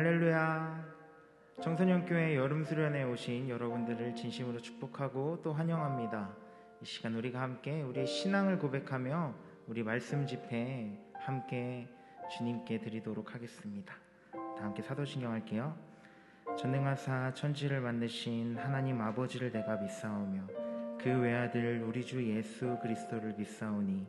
할렐루야. 청소년교회 여름수련회 오신 여러분들을 진심으로 축복하고 또 환영합니다. 이 시간 우리가 함께 우리의 신앙을 고백하며 우리 말씀 집회 함께 주님께 드리도록 하겠습니다. 다 함께 사도신경 할게요. 전능하사 천지를 만드신 하나님 아버지를 내가 믿사오며 그 외아들 우리 주 예수 그리스도를 믿사오니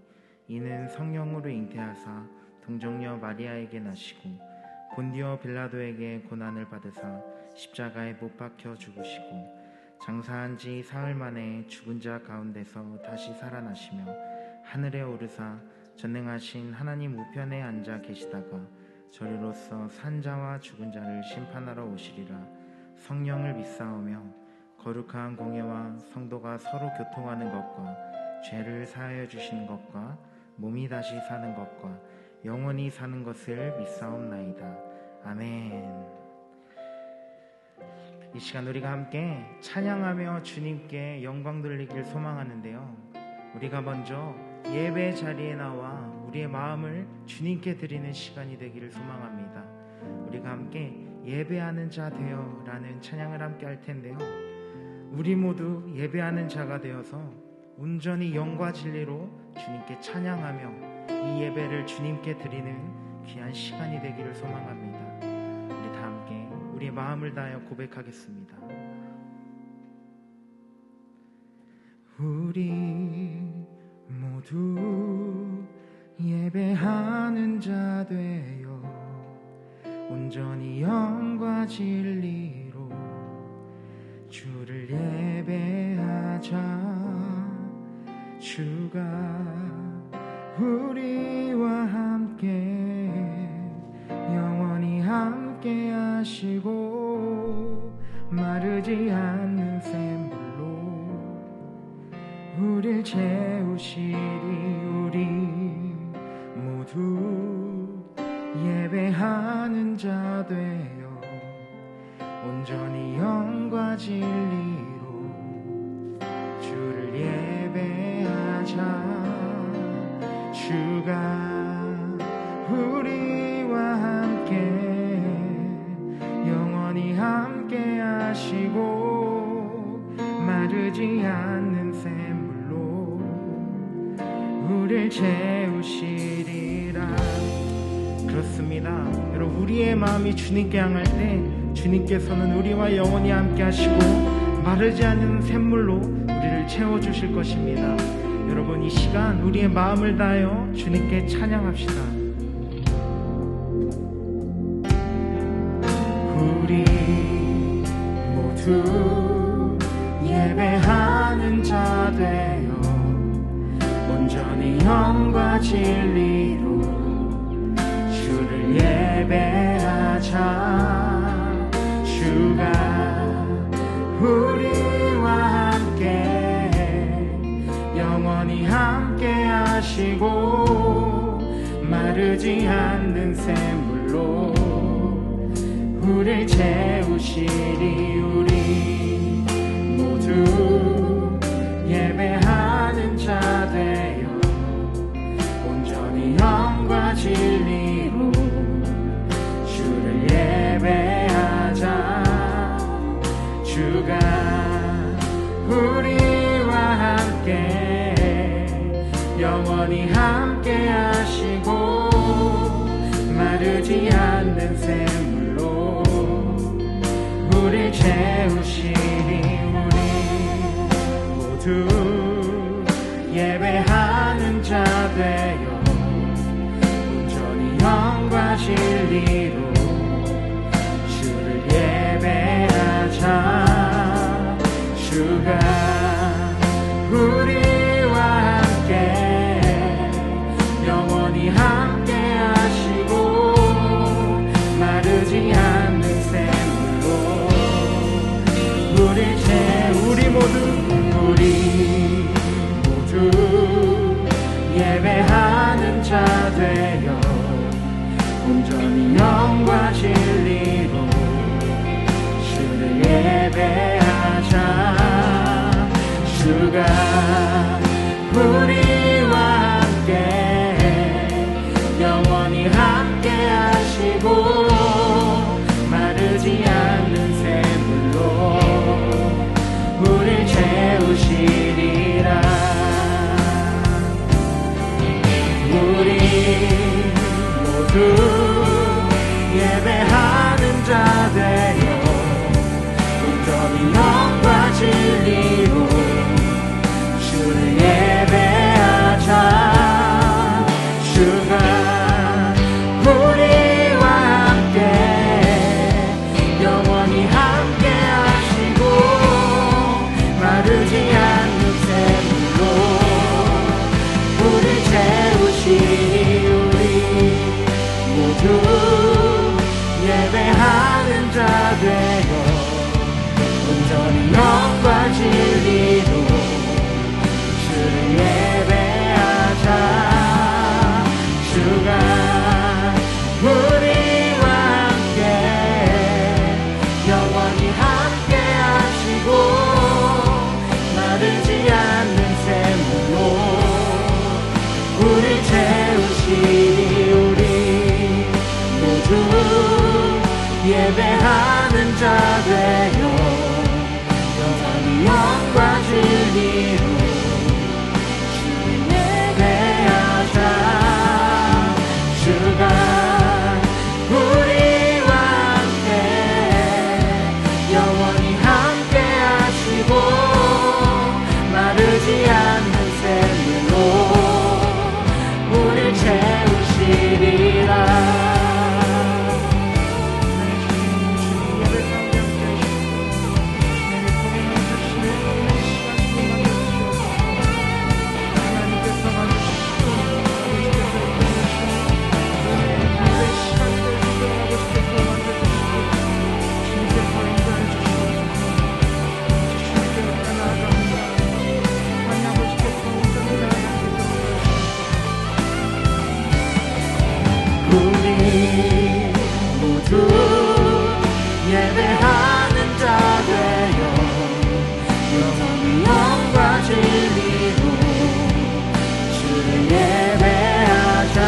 이는 성령으로 잉태하사 동정녀 마리아에게 나시고 본디오 빌라도에게 고난을 받으사 십자가에 못 박혀 죽으시고 장사한 지 사흘 만에 죽은 자 가운데서 다시 살아나시며 하늘에 오르사 전능하신 하나님 우편에 앉아 계시다가 저리로서 산 자와 죽은 자를 심판하러 오시리라. 성령을 믿사오며 거룩한 공예와 성도가 서로 교통하는 것과 죄를 사하여 주시는 것과 몸이 다시 사는 것과 영원히 사는 것을 믿사옵나이다. 아멘. 이 시간 우리가 함께 찬양하며 주님께 영광 돌리길 소망하는데요, 우리가 먼저 예배 자리에 나와 우리의 마음을 주님께 드리는 시간이 되기를 소망합니다. 우리가 함께 예배하는 자 되어 라는 찬양을 함께 할 텐데요, 우리 모두 예배하는 자가 되어서 온전히 영과 진리로 주님께 찬양하며 이 예배를 주님께 드리는 귀한 시간이 되기를 소망합니다. 우리 다 함께 우리의 마음을 다하여 고백하겠습니다. 우리 모두 예배하는 자 되어 온전히 영과 진리로 주를 예배하자. 주가 우리와 함께 영원히 함께 하시고 마르지 않는 샘물로 우릴 채우시리. 우리 모두 예배하는 자 되어 온전히 영과 진리로 주를 예배하자. 주가 우리와 함께 영원히 함께 하시고 마르지 않는 샘물로 우릴 채우시리라. 그렇습니다. 여러분, 우리의 마음이 주님께 향할 때 주님께서는 우리와 영원히 함께 하시고 마르지 않는 샘물로 우리를 채워주실 것입니다. 여러분, 이 시간 우리의 마음을 다하여 주님께 찬양합시다. 우리 모두 예배하는 자 되어 온전히 영과 진리로 주를 예배하자. 주가 우리와 함께 영원히 함께 하시고 마르지 않는 샘물로 우릴 채우시리. 우리 모두 예배하는 자 되어 온전히 영과 진리로 주를 예배하자. 주가 우리와 함께 영원히 함께 하시고 마르지 않는 샘물로 우릴 채우시리. 우리 모두 예배하는 자 되어 온전히 영과 진리로 주를 예배하자. 주가 우리와 함께 영원히 함께 하시고 마르지 않는 샘물로 우리 모두 예배하는 자 되어 온전히 영과 진리로 주를 예배하자. 주가 우리와 함께 영원히 함께 하시고 우리 채우시니 우리 모두 예배하는 자 되어 영원히 영광 주리로 주를 예배하자. 주가 예배하는 자 되어 온전히 영과 진리로 주를 예배하자.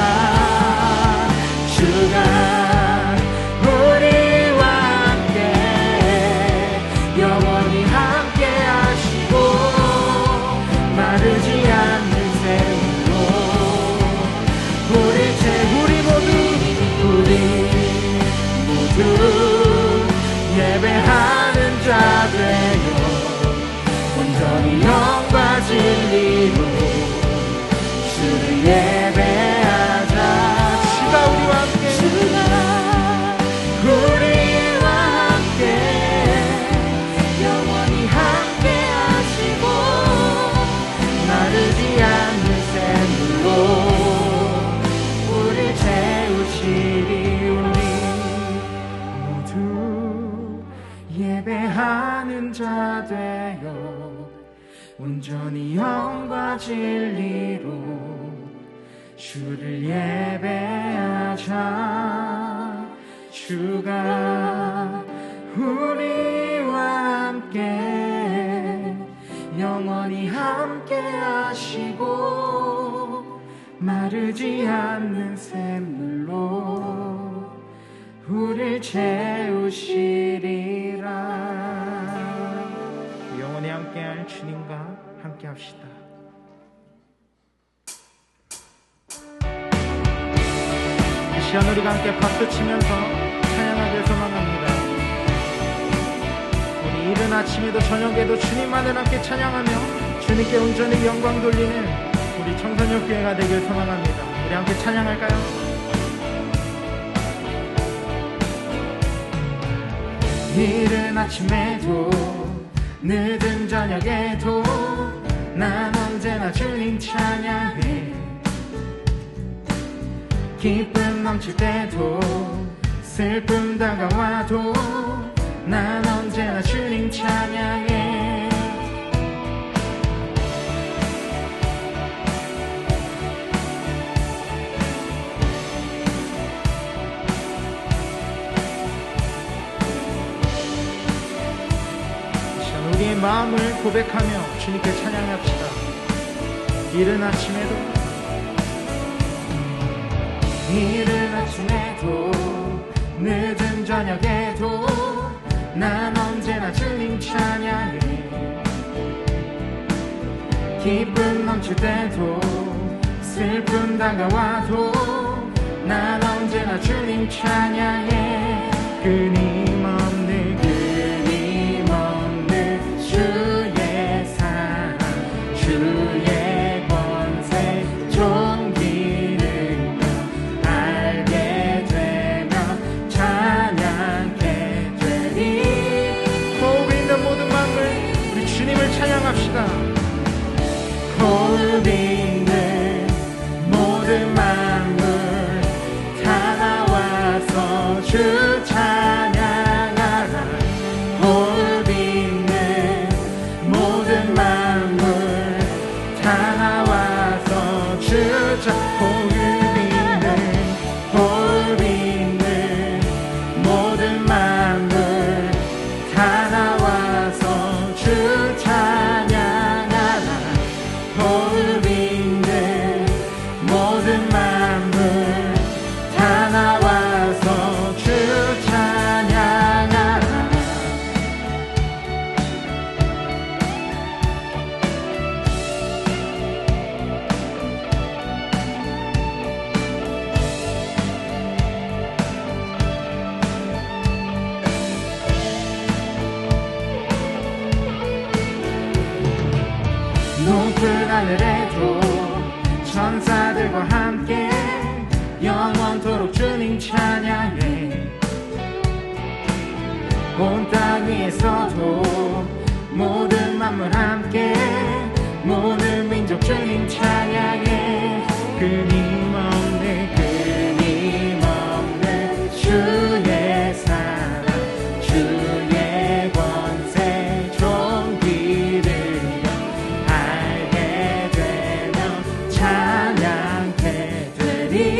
주가 우리와 함께 우리와 함께 영원히 함께 하시고 마르지 않는 샘물로 우리 채우시리. 예배하는 자 되어 온전히 영과 진리로 주를 예배하자. 주가 우리와 함께 영원히 함께 하시고 마르지 않는 샘물로 우릴 채우시리라. 영원히 함께할 주님과 함께합시다. 이 시간 우리가 함께 박수치면서 찬양하길 소망합니다. 우리 이른 아침에도 저녁에도 주님만을 함께 찬양하며 주님께 온전히 영광 돌리는 우리 청소년 교회가 되길 소망합니다. 우리 함께 찬양할까요? 이른 아침에도 늦은 저녁에도 난 언제나 주님 찬양해. 기쁨 넘칠 때도 슬픔 다가와도 난 언제나 주님 찬양해. 우리의 마음을 고백하며 주님께 찬양합시다. 이른 아침에도 늦은 저녁에도 난 언제나 주님 찬양해. 기쁨 넘칠 때도 슬픔 다가와도 난 언제나 주님 찬양해. 끊임없는 주의 사랑 주의 권세 존귀는 알게 되며 찬양게 되리. 호흡이 있는 모든 마음을 우리 주님을 찬양합시다. 호흡이 있는 모든 마음을 다 나와서 주 찬양하라. 호흡이 있는 모든 마음을 다 나와서 주 호흡이 있는 모든 마음을 다 나와서 주 찬양하라. 호흡이 있는 찬양해 끊임없는 주의 사랑 주의 권세 종기를 알게 되면 찬양케 되리.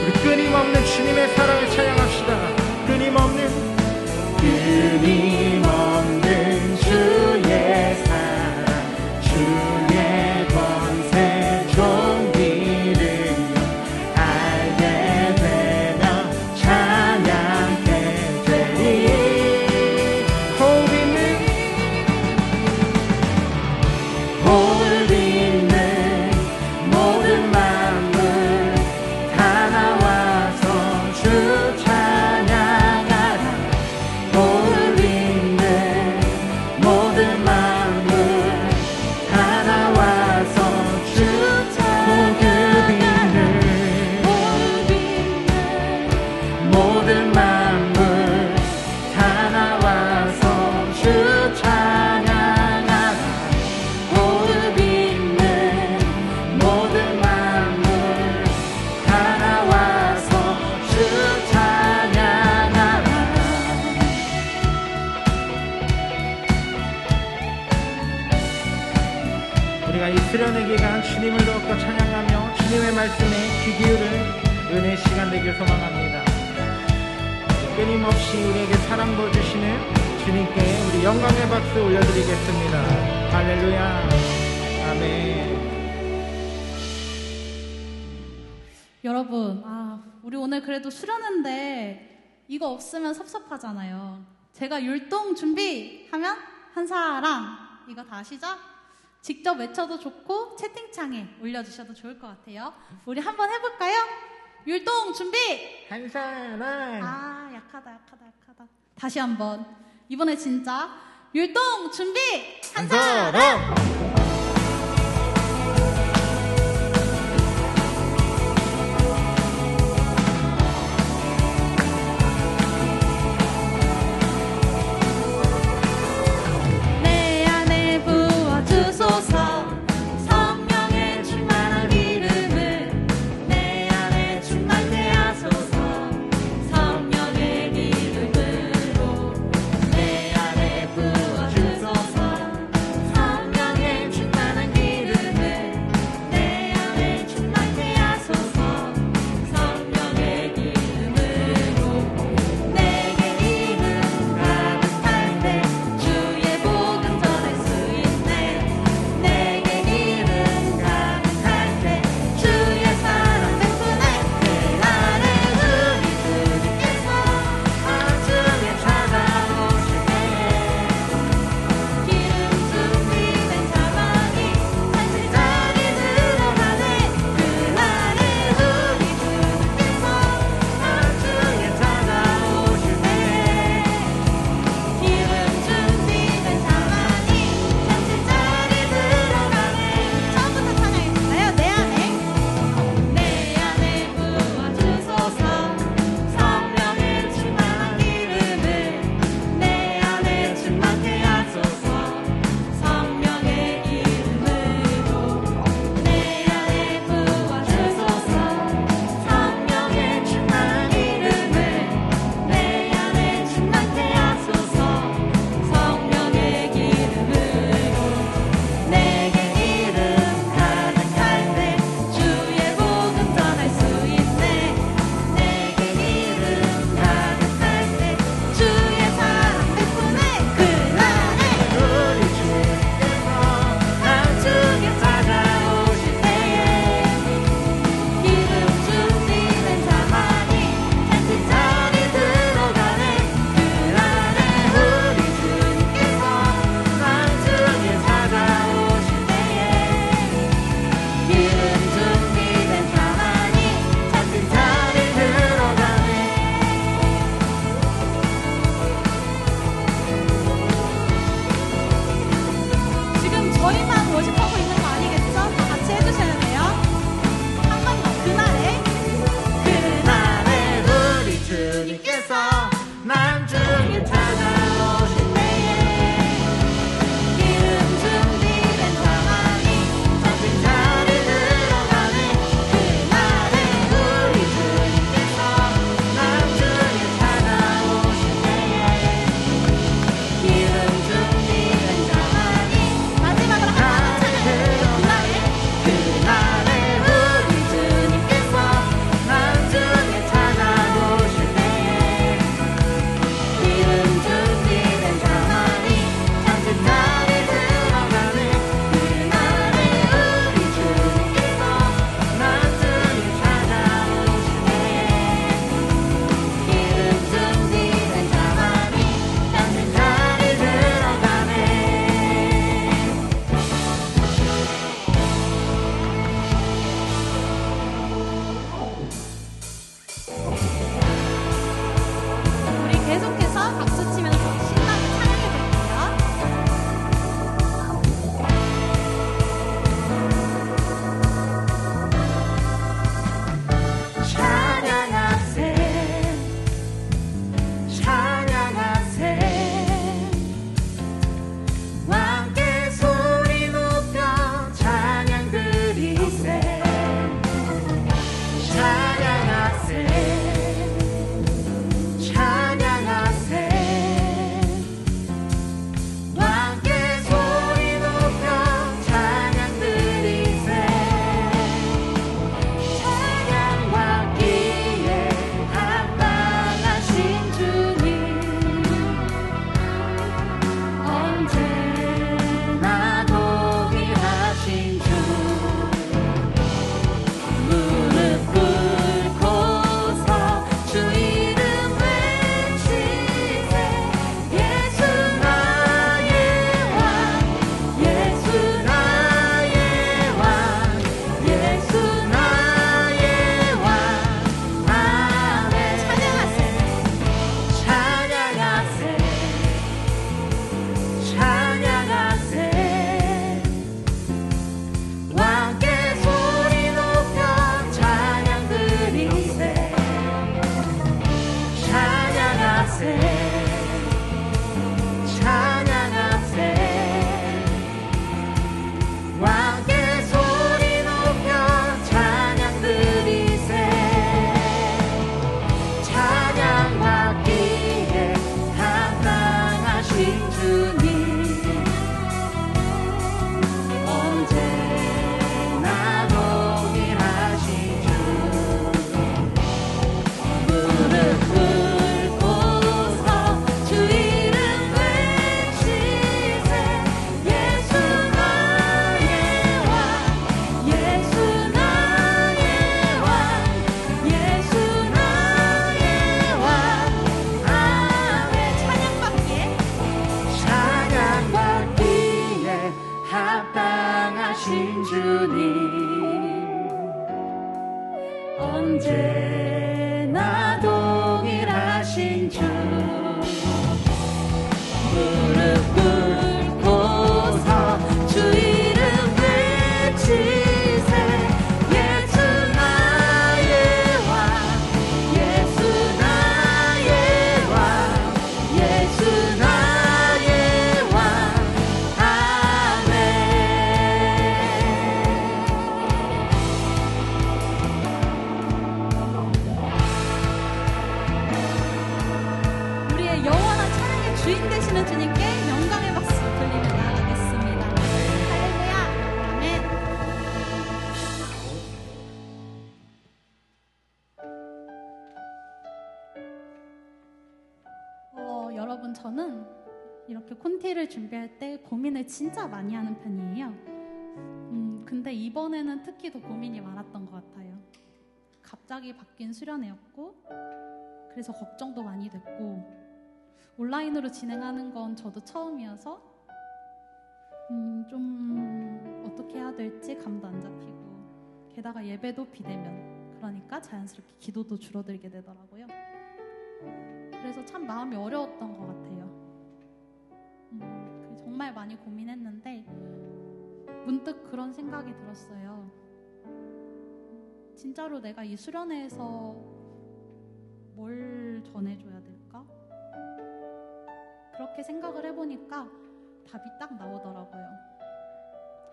우리 끊임없는 주님의 사랑을 찬양합시다. 끊임없는 주의 사랑 주의 권세 종기를 알게 되면 찬양케 되리. 호흡 있는 모든 만물 다 나와서 주 찬양하라. 호흡 있는 모든 만물 다 나와서 주 찬양하라. 호흡 있는 모든 만물 다 나와서 주 찬양하라. 호흡 있는 모든 만물 다 나와서 주 찬양하라. 우리가 이 수련의 기간 주님을 더욱더 찬양하며 주님의 말씀에 귀 기울은 은혜의 시간 되길 소망합니다. 끊임없이 우리에게 사랑 부어주시는 주님께 우리 영광의 박수 올려드리겠습니다. 할렐루야. 아멘. 여러분, 우리 오늘 그래도 수련회인데 이거 없으면 섭섭하잖아요. 제가 율동 준비하면 한 사람, 이거 다 아시죠? 직접 외쳐도 좋고 채팅창에 올려주셔도 좋을 것 같아요. 우리 한번 해볼까요? 율동 준비! 한 사람. 약하다. 다시 한번. 이번에 진짜 율동 준비! 한 사람! 내 안에 부어주소서. 성령의 충만한 기름을 내 안에 충만케 하소서. 성령의 기름으로 내 안에 부어주소서. 성령의 언제나 동일하신 주 무릎 꿇고서 주 이름 외치세 예수 나의 왕 예수 나의 왕 예수 나의 왕 아멘. 우리의 영원한 찬양의 주인 되시는 주님께 영광의 박수 들리며 나아가겠습니다. 할렐루야. 아멘. 여러분, 저는 이렇게 콘티를 준비할 때 고민을 진짜 많이 하는 편이에요. 근데 이번에는 특히 더 고민이 많았던 것 같아요. 갑자기 바뀐 수련회였고, 그래서 걱정도 많이 됐고, 온라인으로 진행하는 건 저도 처음이어서 좀 어떻게 해야 될지 감도 안 잡히고, 게다가 예배도 비대면, 그러니까 자연스럽게 기도도 줄어들게 되더라고요. 그래서 참 마음이 어려웠던 것 같아요. 정말 많이 고민했는데 문득 그런 생각이 들었어요. 진짜로 내가 이 수련회에서 뭘 전해줘야 될까? 그렇게 생각을 해보니까 답이 딱 나오더라고요.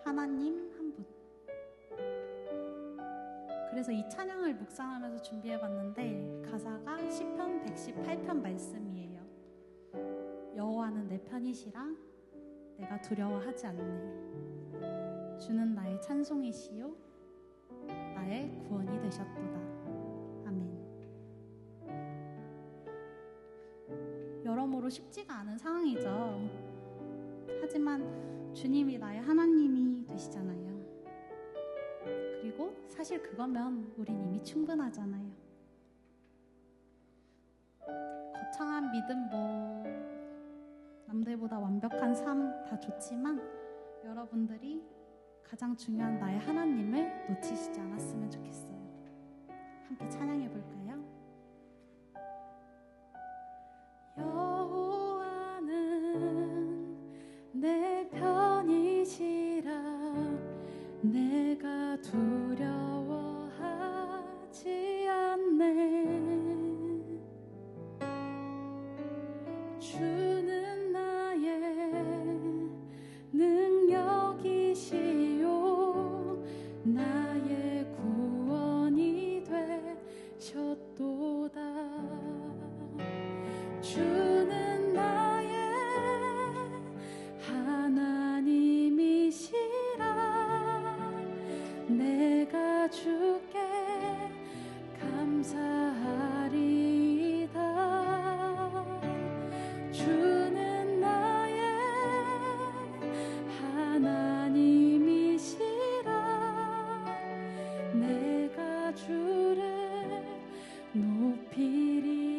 하나님 한 분. 그래서 이 찬양을 묵상하면서 준비해봤는데 가사가 시편 118편 말씀이에요. 여호와는 내 편이시라 내가 두려워하지 않네. 주는 나의 찬송이시요 나의 구원이 되셨도다. 아멘. 여러모로 쉽지가 않은 상황이죠. 하지만 주님이 나의 하나님이 되시잖아요. 그리고 사실 그거면 우린 이미 충분하잖아요. 거창한 믿음, 남들보다 완벽한 삶 다 좋지만 여러분들이 가장 중요한 나의 하나님을 놓치시지 않았으면 좋겠어요. 함께 찬양해 볼까요? 여호와는 내 편이시라 내가 두려워하지 않네. 주는 나의 능력이시요 나의 구원이 되셨도다. 주는 나의 하나님이시라 내가 주께 감사하리이다. 주는 나의 하나님이시라 내가 주를 높이리이다.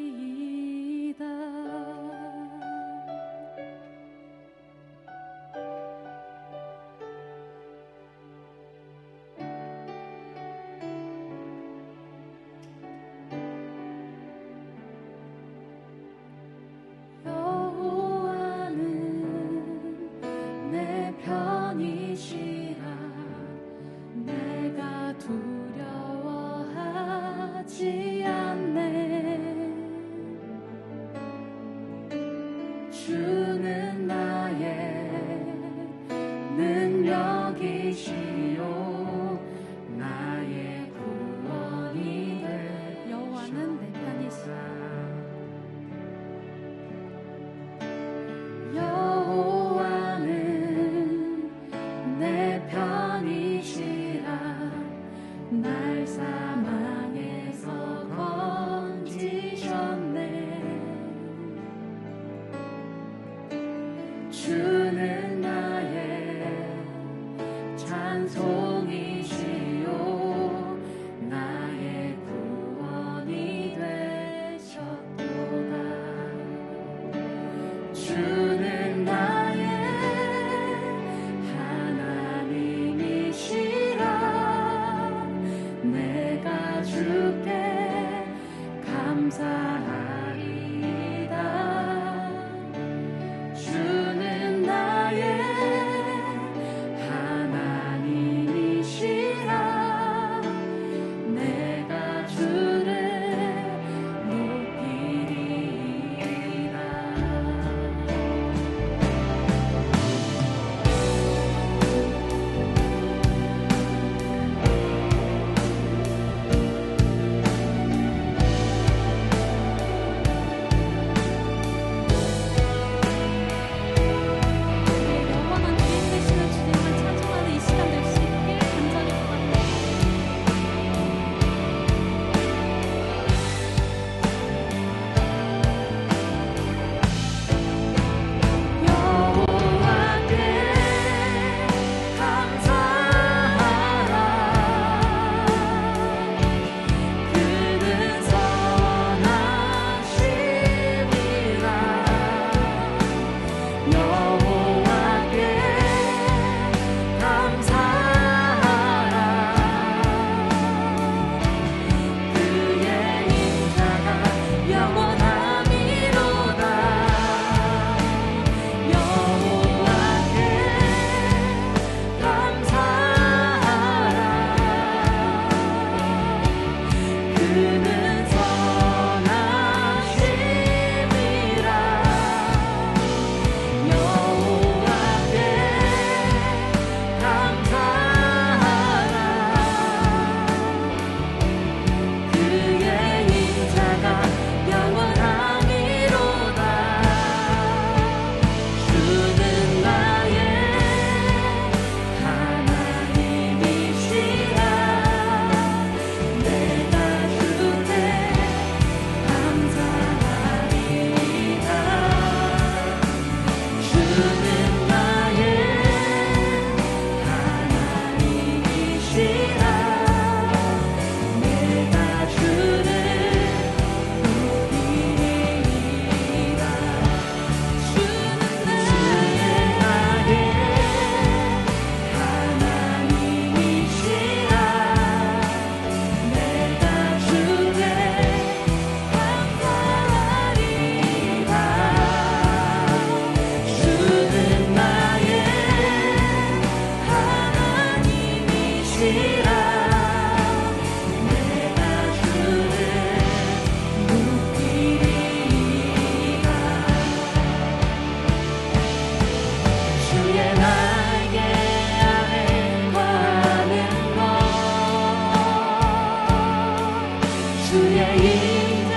임재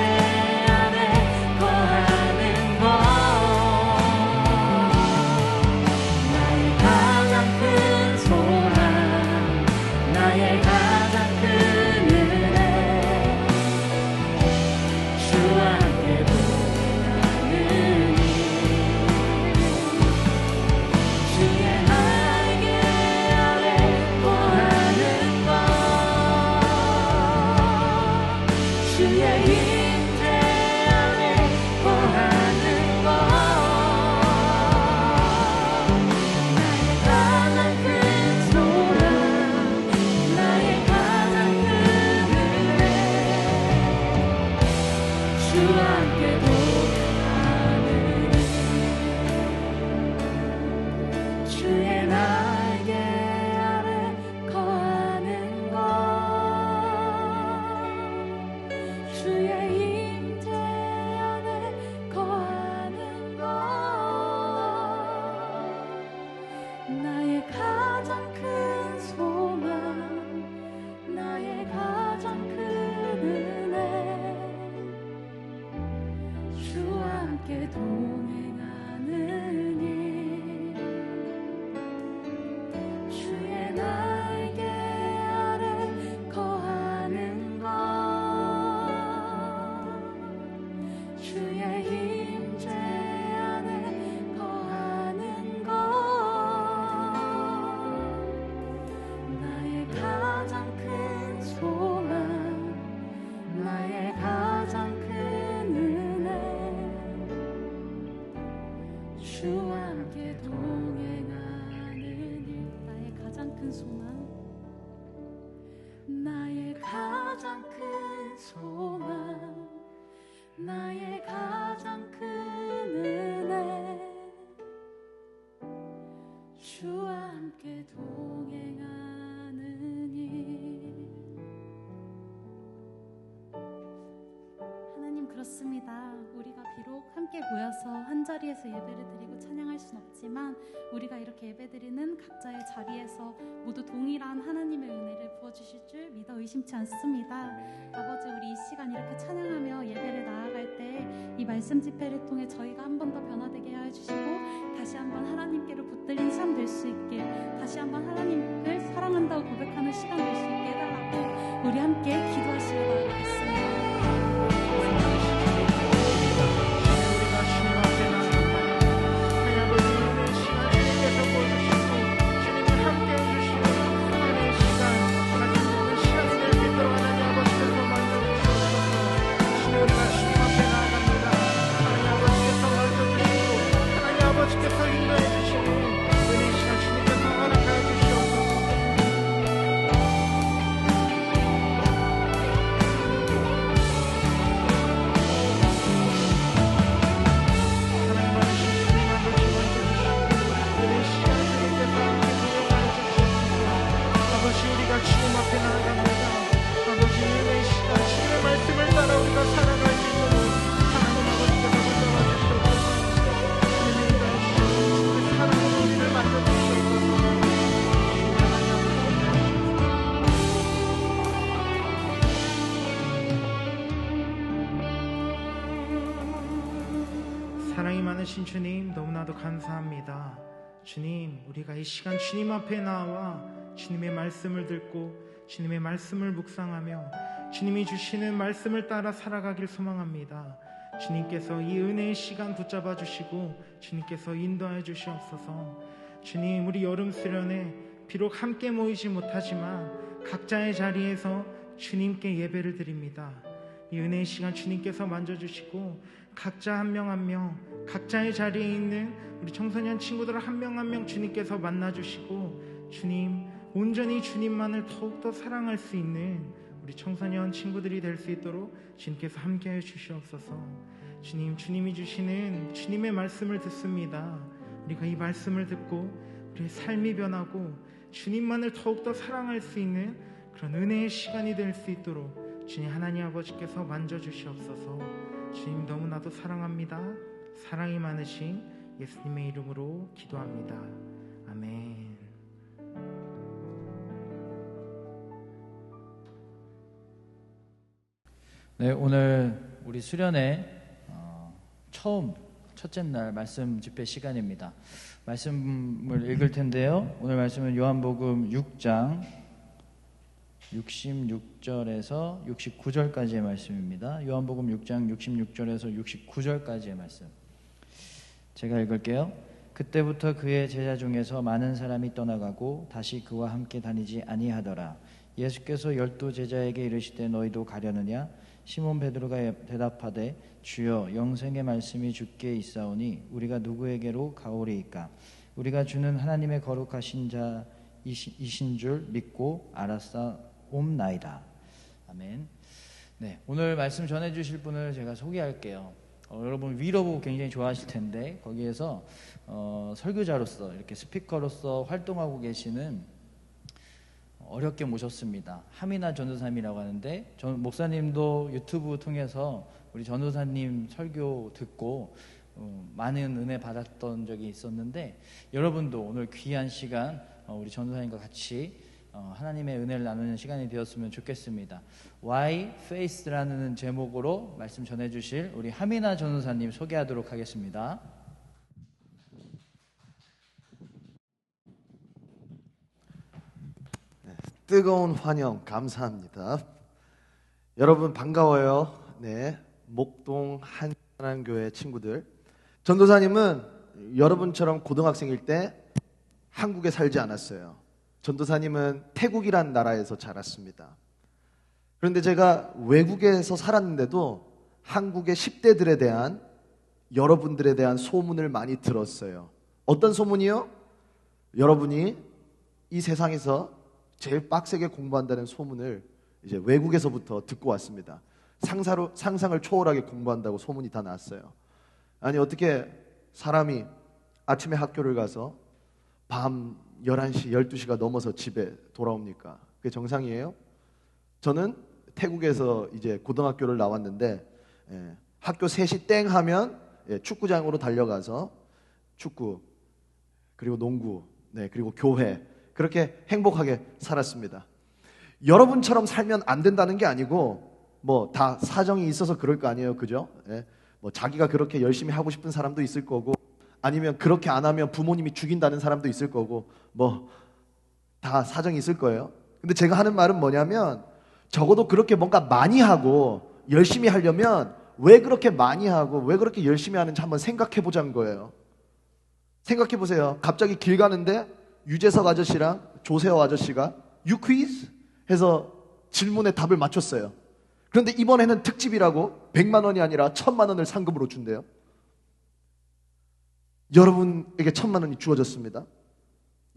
안에 거하는 것 나의 가장 큰 소망 나의 가장 큰 은혜 주와 함께 동행하는 주의 날개 아래 거하는 것 주의 임재 안에 거하는 것 나의 가장 큰 소망 나의 가장 큰 은혜 주와 함께 동행하는 주의 날개 아래 거하는 것 주의 임재 안에 거하는 것 나의 가장 큰 소망 나의 가장 큰 은혜 주와 함께 동행하느니 주의 날개 아래 거하는 것 주의 임재 안에 거하는 것 나의 가장 큰 소망 나의 가장 큰 은혜 주와 함께 동행하느니 나의 가장 큰 소망 나의 가장 큰 소망 나의 가장 큰 은혜 주와 함께 동행하느니 하나님, 그렇습니다. 우리가 비록 함께 모여서 한자리에서 예배를 드리고 찬양할 순 없지만 우리가 이렇게 예배드리는 각자의 자리에서 모두 동일한 하나님의 은혜를 부어주실 줄 믿어 의심치 않습니다. 아버지, 우리 이 시간 이렇게 찬양하며 예배를 나아갈 때 이 말씀 집회를 통해 저희가 한 번 더 변화되게 하여 주시고 다시 한번 하나님께로 붙들린 삶 될 수 있게, 다시 한번 하나님을 사랑한다고 고백하는 시간 될 수 있게 해달라고 우리 함께 기도하시려 나아가겠습니다. 우리가 주님 앞에 나갑니다. 하나님 아버지, 오늘 시간 주님께서 보여주시고 주님이 함께 해주시는 오늘 시간 하나님 모든 시간이 될 수 있도록 하나님 아버지께서 만져주시옵소서. 주님, 우리가 주님 앞에 나아갑니다. 하나님 아버지께서 만져주시고 하나님 아버지께서 인도해 주시는 은혜 시간 주님께서 허락하여 주시옵소서. 아버지, 우리가 주님 앞에 나아갑니다. 아버지, 은혜의 시간 주님의 말씀을 따라 우리가 살아갈 수 있도록 하나님 아버지께서 붙잡아 주시옵소서. 주님의 인도해 주시고 주님의 사랑으로 우리를 만져주시옵소서. 하나님 아버지, 사랑이 많으신 주님, 너무나도 감사합니다. 주님, 우리가 이 시간 주님 앞에 나와 주님의 말씀을 듣고 주님의 말씀을 묵상하며 주님이 주시는 말씀을 따라 살아가길 소망합니다. 주님께서 이 은혜의 시간 붙잡아 주시고 주님께서 인도하여 주시옵소서. 주님, 우리 여름 수련회 비록 함께 모이지 못하지만 각자의 자리에서 주님께 예배를 드립니다. 이 은혜의 시간 주님께서 만져주시고 각자 한 명 한 명 각자의 자리에 있는 우리 청소년 친구들 한 명 한 명 주님께서 만나주시고 주님, 온전히 주님만을 더욱더 사랑할 수 있는 우리 청소년 친구들이 될 수 있도록 주님께서 함께해 주시옵소서. 주님, 주님이 주시는 주님의 말씀을 듣습니다. 우리가 이 말씀을 듣고 우리의 삶이 변하고 주님만을 더욱더 사랑할 수 있는 그런 은혜의 시간이 될 수 있도록 주님 하나님 아버지께서 만져주시옵소서. 주님, 너무나도 사랑합니다. 사랑이 많으신 예수님의 이름으로 기도합니다. 아멘. 네, 오늘 우리 수련회 첫째 날 말씀 집회 시간입니다. 말씀을 읽을 텐데요. 오늘 말씀은 요한복음 6장 66절에서 69절까지의 말씀입니다. 요한복음 6장 66절에서 69절까지의 말씀. 제가 읽을게요. 그때부터 그의 제자 중에서 많은 사람이 떠나가고 다시 그와 함께 다니지 아니하더라. 예수께서 12 제자에게 이르시되 너희도 가려느냐? 시몬 베드로가 대답하되 주여 영생의 말씀이 주께 있사오니 우리가 누구에게로 가오리이까? 우리가 주는 하나님의 거룩하신 자이신 줄 믿고 알았사옵나이다. 아멘. 네, 오늘 말씀 전해주실 분을 제가 소개할게요. 여러분 위로부 굉장히 좋아하실 텐데 거기에서 설교자로서 이렇게 스피커로서 활동하고 계시는 어렵게 모셨습니다. 하미나 전도사님이라고 하는데 목사님도 유튜브 통해서 우리 전도사님 설교 듣고 많은 은혜 받았던 적이 있었는데 여러분도 오늘 귀한 시간 우리 전도사님과 같이 하나님의 은혜를 나누는 시간이 되었으면 좋겠습니다. Why Faith라는 제목으로 말씀 전해주실 우리 하미나 전도사님 소개하도록 하겠습니다. 뜨거운 환영 감사합니다. 여러분 반가워요. 네, 목동 한산교회 친구들. 전도사님은 여러분처럼 고등학생일 때 한국에 살지 않았어요. 전도사님은 태국이란 나라에서 자랐습니다. 그런데 제가 외국에서 살았는데도 한국의 10대들에 대한 여러분들에 대한 소문을 많이 들었어요. 어떤 소문이요? 여러분이 이 세상에서 제일 빡세게 공부한다는 소문을 이제 외국에서부터 듣고 왔습니다. 상상을 초월하게 공부한다고 소문이 다 났어요. 아니 어떻게 사람이 아침에 학교를 가서 밤 11시, 12시가 넘어서 집에 돌아옵니까? 그게 정상이에요? 저는 태국에서 이제 고등학교를 나왔는데 학교 3시 땡 하면 축구장으로 달려가서 축구 그리고 농구 그리고 교회 그렇게 행복하게 살았습니다. 여러분처럼 살면 안 된다는 게 아니고 뭐 다 사정이 있어서 그럴 거 아니에요, 그죠? 뭐 자기가 그렇게 열심히 하고 싶은 사람도 있을 거고 아니면 그렇게 안 하면 부모님이 죽인다는 사람도 있을 거고 뭐 다 사정이 있을 거예요. 근데 제가 하는 말은 뭐냐면 적어도 그렇게 뭔가 많이 하고 열심히 하려면 왜 그렇게 많이 하고 왜 그렇게 열심히 하는지 한번 생각해 보자는 거예요. 생각해 보세요. 갑자기 길 가는데 유재석 아저씨랑 조세호 아저씨가 You quiz? 해서 질문에 답을 맞췄어요. 그런데 이번에는 특집이라고 100만 원이 아니라 1000만 원을 상금으로 준대요. 여러분에게 1000만 원이 주어졌습니다.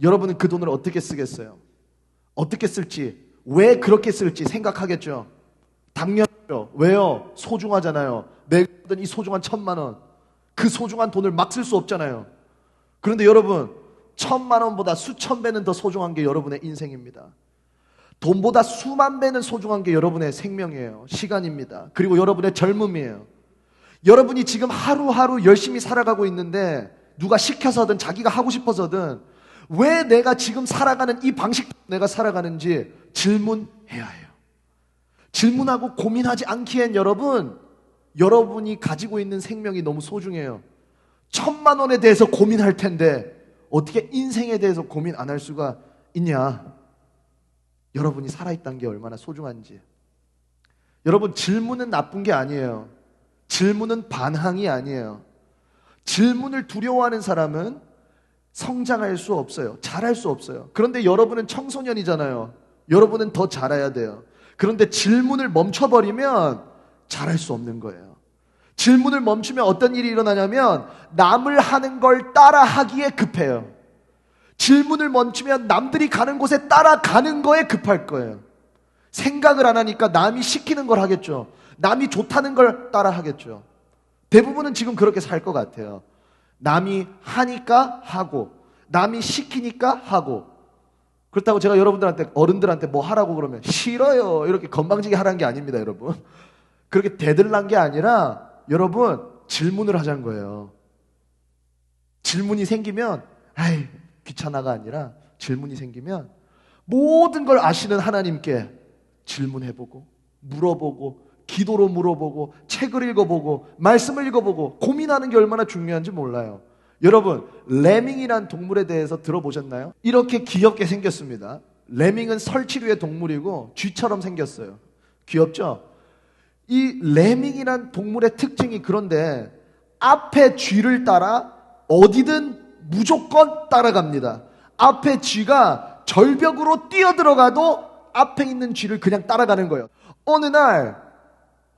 여러분은 그 돈을 어떻게 쓰겠어요? 어떻게 쓸지, 왜 그렇게 쓸지 생각하겠죠? 당연하죠. 왜요? 소중하잖아요. 내가 받은 이 소중한 1000만 원, 그 소중한 돈을 막 쓸 수 없잖아요. 그런데 여러분 1000만 원보다 수천 배는 더 소중한 게 여러분의 인생입니다. 돈보다 수만 배는 소중한 게 여러분의 생명이에요. 시간입니다. 그리고 여러분의 젊음이에요. 여러분이 지금 하루하루 열심히 살아가고 있는데 누가 시켜서든 자기가 하고 싶어서든 왜 내가 지금 살아가는 이 방식대로 내가 살아가는지 질문해야 해요. 질문하고 고민하지 않기엔 여러분이 가지고 있는 생명이 너무 소중해요. 1000만 원에 대해서 고민할 텐데 어떻게 인생에 대해서 고민 안 할 수가 있냐? 여러분이 살아있다는 게 얼마나 소중한지. 여러분 질문은 나쁜 게 아니에요. 질문은 반항이 아니에요. 질문을 두려워하는 사람은 성장할 수 없어요. 잘할 수 없어요. 그런데 여러분은 청소년이잖아요. 여러분은 더 잘해야 돼요. 그런데 질문을 멈춰버리면 잘할 수 없는 거예요. 질문을 멈추면 어떤 일이 일어나냐면 남을 하는 걸 따라하기에 급해요. 질문을 멈추면 남들이 가는 곳에 따라가는 거에 급할 거예요. 생각을 안 하니까 남이 시키는 걸 하겠죠. 남이 좋다는 걸 따라하겠죠. 대부분은 지금 그렇게 살 것 같아요. 남이 하니까 하고 남이 시키니까 하고. 그렇다고 제가 여러분들한테 어른들한테 뭐 하라고 그러면 싫어요 이렇게 건방지게 하라는 게 아닙니다. 여러분 그렇게 대들란 게 아니라 여러분 질문을 하자는 거예요. 질문이 생기면 아이 귀찮아가 아니라 질문이 생기면 모든 걸 아시는 하나님께 질문해보고 물어보고 기도로 물어보고 책을 읽어보고 말씀을 읽어보고 고민하는 게 얼마나 중요한지 몰라요. 여러분, 레밍이란 동물에 대해서 들어보셨나요? 이렇게 귀엽게 생겼습니다. 레밍은 설치류의 동물이고 쥐처럼 생겼어요. 귀엽죠? 이 레밍이란 동물의 특징이 그런데 앞에 쥐를 따라 어디든 무조건 따라갑니다. 앞에 쥐가 절벽으로 뛰어들어가도 앞에 있는 쥐를 그냥 따라가는 거예요. 어느 날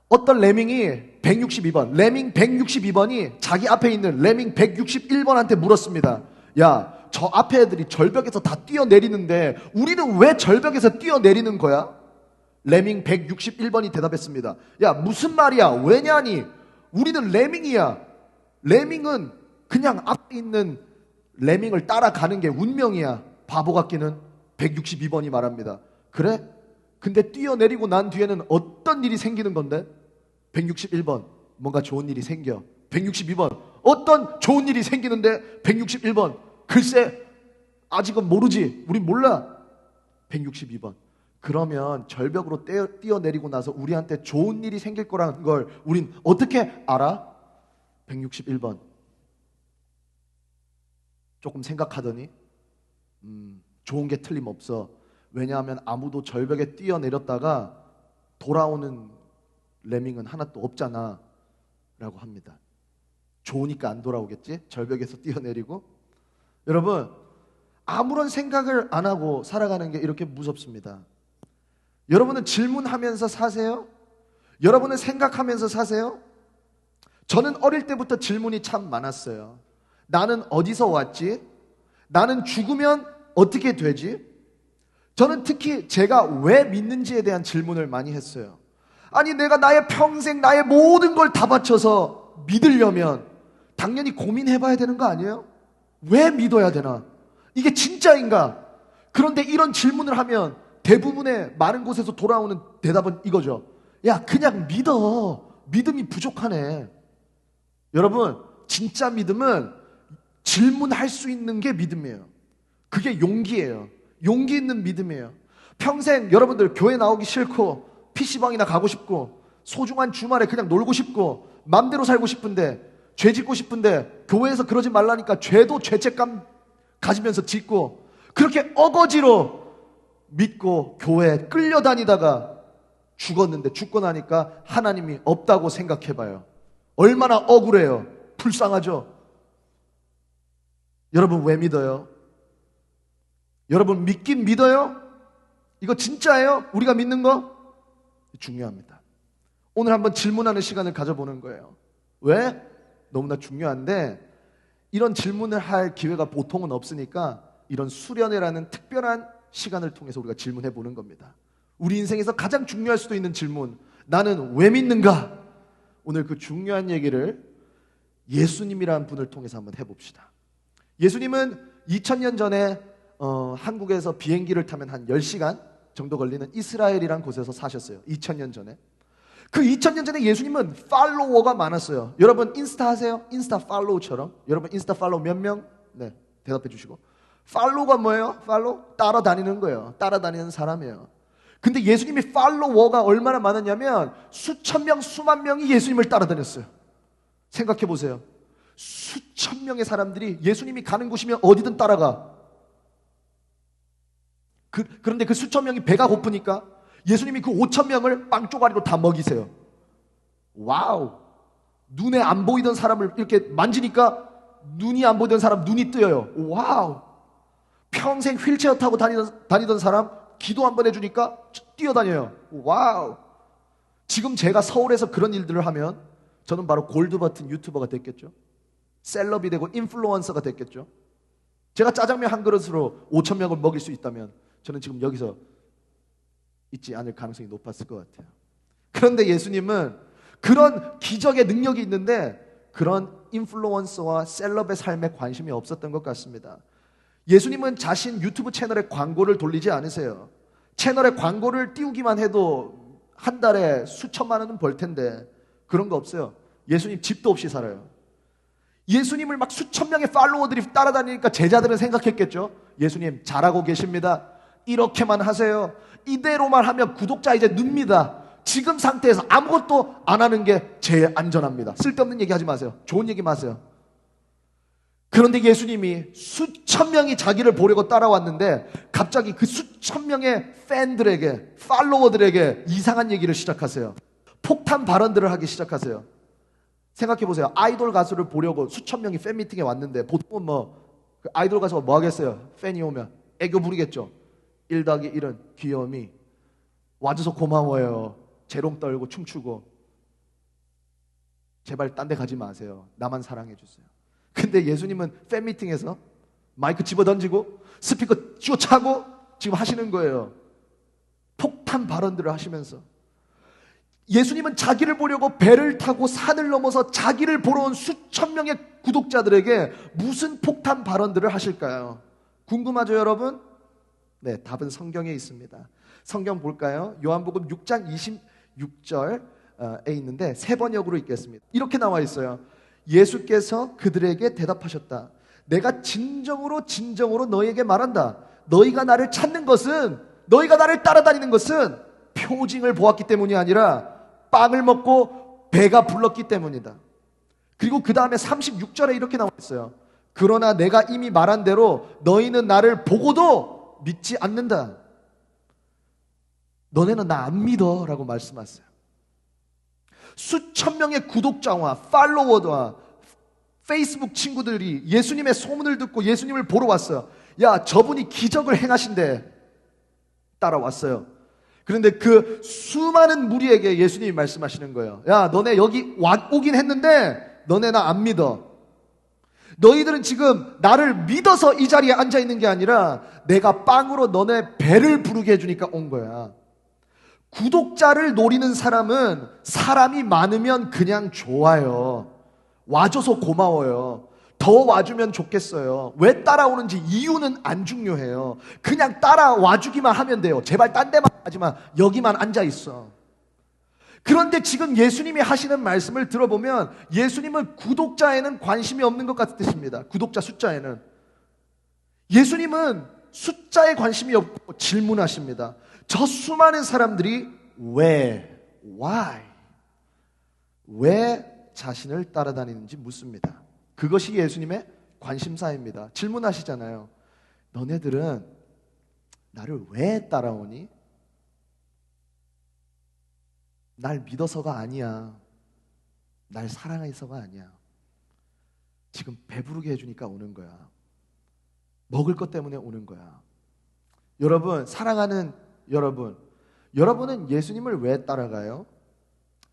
어떤 레밍이 162번, 레밍 162번이 자기 앞에 있는 레밍 161번한테 물었습니다. 야, 저 앞에 애들이 절벽에서 다 뛰어내리는데 우리는 왜 절벽에서 뛰어내리는 거야? 레밍 161번이 대답했습니다. 야, 무슨 말이야? 왜냐니? 우리는 레밍이야. 레밍은 그냥 앞에 있는 레밍을 따라가는 게 운명이야. 바보 같기는. 162번이 말합니다. 그래? 근데 뛰어내리고 난 뒤에는 어떤 일이 생기는 건데? 161번, 뭔가 좋은 일이 생겨. 162번, 어떤 좋은 일이 생기는데? 161번, 글쎄, 아직은 모르지. 우린 몰라. 162번, 그러면 절벽으로 뛰어내리고 나서 우리한테 좋은 일이 생길 거라는 걸 우린 어떻게 알아? 161번, 조금 생각하더니 좋은 게 틀림없어. 왜냐하면 아무도 절벽에 뛰어내렸다가 돌아오는 레밍은 하나도 없잖아 라고 합니다. 좋으니까 안 돌아오겠지? 절벽에서 뛰어내리고. 여러분, 아무런 생각을 안 하고 살아가는 게 이렇게 무섭습니다. 여러분은 질문하면서 사세요? 여러분은 생각하면서 사세요? 저는 어릴 때부터 질문이 참 많았어요. 나는 어디서 왔지? 나는 죽으면 어떻게 되지? 저는 특히 제가 왜 믿는지에 대한 질문을 많이 했어요. 아니, 내가 나의 평생 나의 모든 걸 다 바쳐서 믿으려면 당연히 고민해봐야 되는 거 아니에요? 왜 믿어야 되나? 이게 진짜인가? 그런데 이런 질문을 하면 대부분의 많은 곳에서 돌아오는 대답은 이거죠. 야, 그냥 믿어. 믿음이 부족하네. 여러분, 진짜 믿음은 질문할 수 있는 게 믿음이에요. 그게 용기예요. 용기 있는 믿음이에요. 평생 여러분들 교회 나오기 싫고 PC방이나 가고 싶고 소중한 주말에 그냥 놀고 싶고 맘대로 살고 싶은데 죄 짓고 싶은데 교회에서 그러지 말라니까 죄도 죄책감 가지면서 짓고 그렇게 어거지로 믿고 교회에 끌려다니다가 죽었는데 죽고 나니까 하나님이 없다고 생각해봐요. 얼마나 억울해요. 불쌍하죠. 여러분, 왜 믿어요? 여러분, 믿긴 믿어요? 이거 진짜예요? 우리가 믿는 거? 중요합니다. 오늘 한번 질문하는 시간을 가져보는 거예요. 왜? 너무나 중요한데 이런 질문을 할 기회가 보통은 없으니까 이런 수련회라는 특별한 시간을 통해서 우리가 질문해 보는 겁니다. 우리 인생에서 가장 중요할 수도 있는 질문, 나는 왜 믿는가? 오늘 그 중요한 얘기를 예수님이라는 분을 통해서 한번 해봅시다. 예수님은 2000년 전에 한국에서 비행기를 타면 한 10시간 정도 걸리는 이스라엘이란 곳에서 사셨어요. 2000년 전에. 그 2000년 전에 예수님은 팔로워가 많았어요. 여러분 인스타 하세요? 인스타 팔로우처럼. 여러분 인스타 팔로우 몇 명? 네, 대답해 주시고. 팔로우가 뭐예요? 팔로우? 따라다니는 거예요. 따라다니는 사람이에요. 근데 예수님이 팔로워가 얼마나 많았냐면 수천 명, 수만 명이 예수님을 따라다녔어요. 생각해 보세요. 수천 명의 사람들이 예수님이 가는 곳이면 어디든 따라가. 그런데 그 수천 명이 배가 고프니까 예수님이 그 5천 명을 빵 쪼가리로 다 먹이세요. 와우. 눈에 안 보이던 사람을 이렇게 만지니까 눈이 안 보이던 사람 눈이 뜨여요. 와우. 평생 휠체어 타고 다니던 사람 기도 한번 해주니까 뛰어다녀요. 와우. 지금 제가 서울에서 그런 일들을 하면 저는 바로 골드버튼 유튜버가 됐겠죠. 셀럽이 되고 인플루언서가 됐겠죠. 제가 짜장면 한 그릇으로 5천 명을 먹일 수 있다면 저는 지금 여기서 있지 않을 가능성이 높았을 것 같아요. 그런데 예수님은 그런 기적의 능력이 있는데 그런 인플루언서와 셀럽의 삶에 관심이 없었던 것 같습니다. 예수님은 자신 유튜브 채널에 광고를 돌리지 않으세요. 채널에 광고를 띄우기만 해도 한 달에 수천만 원은 벌 텐데 그런 거 없어요. 예수님 집도 없이 살아요. 예수님을 막 수천 명의 팔로워들이 따라다니니까 제자들은 생각했겠죠. 예수님 잘하고 계십니다. 이렇게만 하세요. 이대로만 하면 구독자 이제 늡니다. 지금 상태에서 아무것도 안 하는 게 제일 안전합니다. 쓸데없는 얘기 하지 마세요. 좋은 얘기 마세요. 그런데 예수님이 수천 명이 자기를 보려고 따라왔는데 갑자기 그 수천 명의 팬들에게, 팔로워들에게 이상한 얘기를 시작하세요. 폭탄 발언들을 하기 시작하세요. 생각해 보세요. 아이돌 가수를 보려고 수천 명이 팬미팅에 왔는데 보통은 그 아이돌 가수가 뭐 하겠어요? 팬이 오면 애교 부리겠죠. 1 더하기 1은 귀여움이, 와줘서 고마워요, 재롱 떨고 춤추고. 제발 딴 데 가지 마세요. 나만 사랑해 주세요. 근데 예수님은 팬미팅에서 마이크 집어던지고 스피커 쥐어차고 지금 하시는 거예요. 폭탄 발언들을 하시면서. 예수님은 자기를 보려고 배를 타고 산을 넘어서 자기를 보러 온 수천 명의 구독자들에게 무슨 폭탄 발언들을 하실까요? 궁금하죠, 여러분? 네, 답은 성경에 있습니다. 성경 볼까요? 요한복음 6장 26절에 있는데 세 번역으로 읽겠습니다. 이렇게 나와 있어요. 예수께서 그들에게 대답하셨다. 내가 진정으로 너희에게 말한다. 너희가 나를 찾는 것은, 너희가 나를 따라다니는 것은 표징을 보았기 때문이 아니라 빵을 먹고 배가 불렀기 때문이다. 그리고 그 다음에 36절에 이렇게 나와 있어요. 그러나 내가 이미 말한 대로 너희는 나를 보고도 믿지 않는다. 너네는 나 안 믿어 라고 말씀하세요. 수천 명의 구독자와 팔로워와 페이스북 친구들이 예수님의 소문을 듣고 예수님을 보러 왔어요. 야, 저분이 기적을 행하신대. 따라왔어요. 그런데 그 수많은 무리에게 예수님이 말씀하시는 거예요. 야, 너네 여기 오긴 했는데 너네 나 안 믿어. 너희들은 지금 나를 믿어서 이 자리에 앉아 있는 게 아니라 내가 빵으로 너네 배를 부르게 해주니까 온 거야. 구독자를 노리는 사람은 사람이 많으면 그냥 좋아요. 와줘서 고마워요. 더 와주면 좋겠어요. 왜 따라오는지 이유는 안 중요해요. 그냥 따라와주기만 하면 돼요. 제발 딴 데만 하지 마. 여기만 앉아 있어. 그런데 지금 예수님이 하시는 말씀을 들어보면 예수님은 구독자에는 관심이 없는 것 같으십니다. 구독자 숫자에는. 예수님은 숫자에 관심이 없고 질문하십니다. 저 수많은 사람들이 why? 왜 자신을 따라다니는지 묻습니다. 그것이 예수님의 관심사입니다. 질문하시잖아요. 너네들은 나를 왜 따라오니? 날 믿어서가 아니야. 날 사랑해서가 아니야. 지금 배부르게 해주니까 오는 거야. 먹을 것 때문에 오는 거야. 여러분, 사랑하는 여러분은 예수님을 왜 따라가요?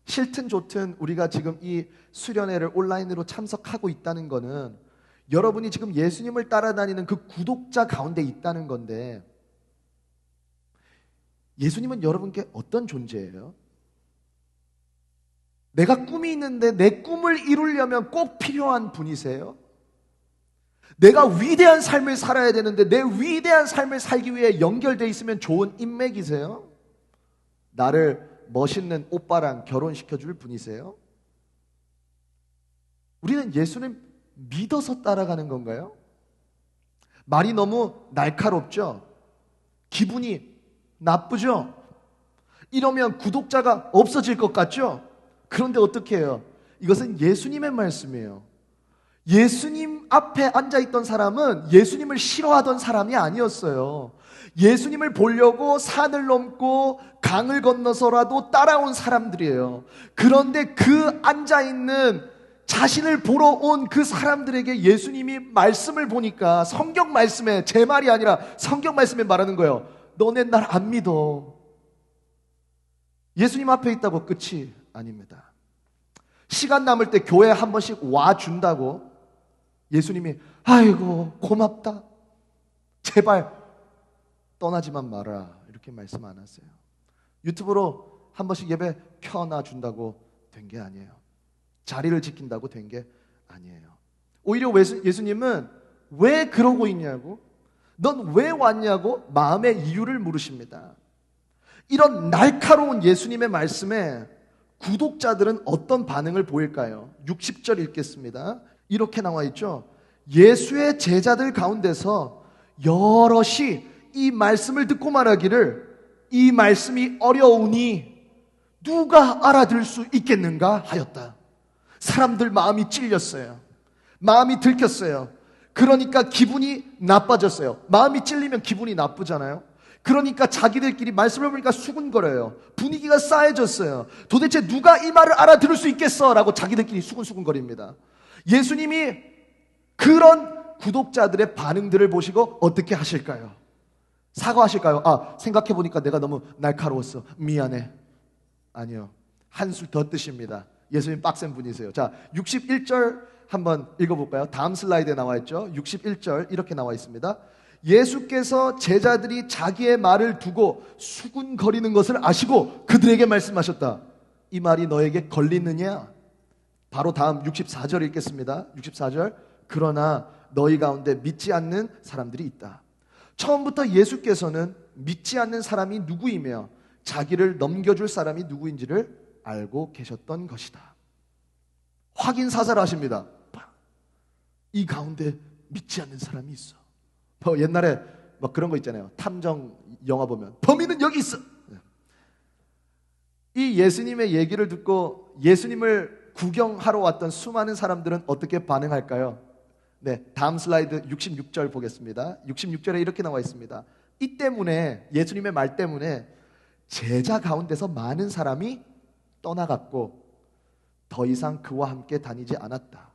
싫든 좋든 우리가 지금 이 수련회를 온라인으로 참석하고 있다는 거는 여러분이 지금 예수님을 따라다니는 그 구독자 가운데 있다는 건데, 예수님은 여러분께 어떤 존재예요? 내가 꿈이 있는데 내 꿈을 이루려면 꼭 필요한 분이세요? 내가 위대한 삶을 살아야 되는데 내 위대한 삶을 살기 위해 연결되어 있으면 좋은 인맥이세요? 나를 멋있는 오빠랑 결혼시켜줄 분이세요? 우리는 예수님 믿어서 따라가는 건가요? 말이 너무 날카롭죠? 기분이 나쁘죠? 이러면 구독자가 없어질 것 같죠? 그런데 어떻게 해요? 이것은 예수님의 말씀이에요. 예수님 앞에 앉아있던 사람은 예수님을 싫어하던 사람이 아니었어요. 예수님을 보려고 산을 넘고 강을 건너서라도 따라온 사람들이에요. 그런데 그 앉아있는 자신을 보러 온 그 사람들에게 예수님이 말씀을 보니까 성경 말씀에, 제 말이 아니라 성경 말씀에 말하는 거예요. 너네 날 안 믿어. 예수님 앞에 있다고 끝이 아닙니다. 시간 남을 때 교회 한 번씩 와준다고 예수님이 아이고 고맙다, 제발 떠나지만 마라, 이렇게 말씀 안 하세요. 유튜브로 한 번씩 예배 켜놔준다고 된 게 아니에요. 자리를 지킨다고 된 게 아니에요. 오히려 예수님은 왜 그러고 있냐고, 넌 왜 왔냐고 마음의 이유를 물으십니다. 이런 날카로운 예수님의 말씀에 구독자들은 어떤 반응을 보일까요? 60절 읽겠습니다. 이렇게 나와 있죠. 예수의 제자들 가운데서 여럿이 이 말씀을 듣고 말하기를, 이 말씀이 어려우니 누가 알아들을 수 있겠는가 하였다. 사람들 마음이 찔렸어요. 마음이 들켰어요. 그러니까 기분이 나빠졌어요. 마음이 찔리면 기분이 나쁘잖아요. 그러니까 자기들끼리 말씀을 보니까 수군거려요. 분위기가 싸해졌어요. 도대체 누가 이 말을 알아들을 수 있겠어? 라고 자기들끼리 수군수군거립니다. 예수님이 그런 구독자들의 반응들을 보시고 어떻게 하실까요? 사과하실까요? 생각해보니까 내가 너무 날카로웠어. 미안해. 아니요. 한술 더 뜨십니다. 예수님 빡센 분이세요. 자, 61절 한번 읽어볼까요? 다음 슬라이드에 나와 있죠. 61절 이렇게 나와 있습니다. 예수께서 제자들이 자기의 말을 두고 수군거리는 것을 아시고 그들에게 말씀하셨다. 이 말이 너에게 걸리느냐? 바로 다음 64절 읽겠습니다. 64절. 그러나 너희 가운데 믿지 않는 사람들이 있다. 처음부터 예수께서는 믿지 않는 사람이 누구이며 자기를 넘겨줄 사람이 누구인지를 알고 계셨던 것이다. 확인 사살하십니다. 이 가운데 믿지 않는 사람이 있어. 옛날에 막 그런 거 있잖아요. 탐정 영화 보면 범인은 여기 있어. 이 예수님의 얘기를 듣고 예수님을 구경하러 왔던 수많은 사람들은 어떻게 반응할까요? 네, 다음 슬라이드 66절 보겠습니다. 66절에 이렇게 나와 있습니다. 이 때문에, 예수님의 말 때문에 제자 가운데서 많은 사람이 떠나갔고 더 이상 그와 함께 다니지 않았다.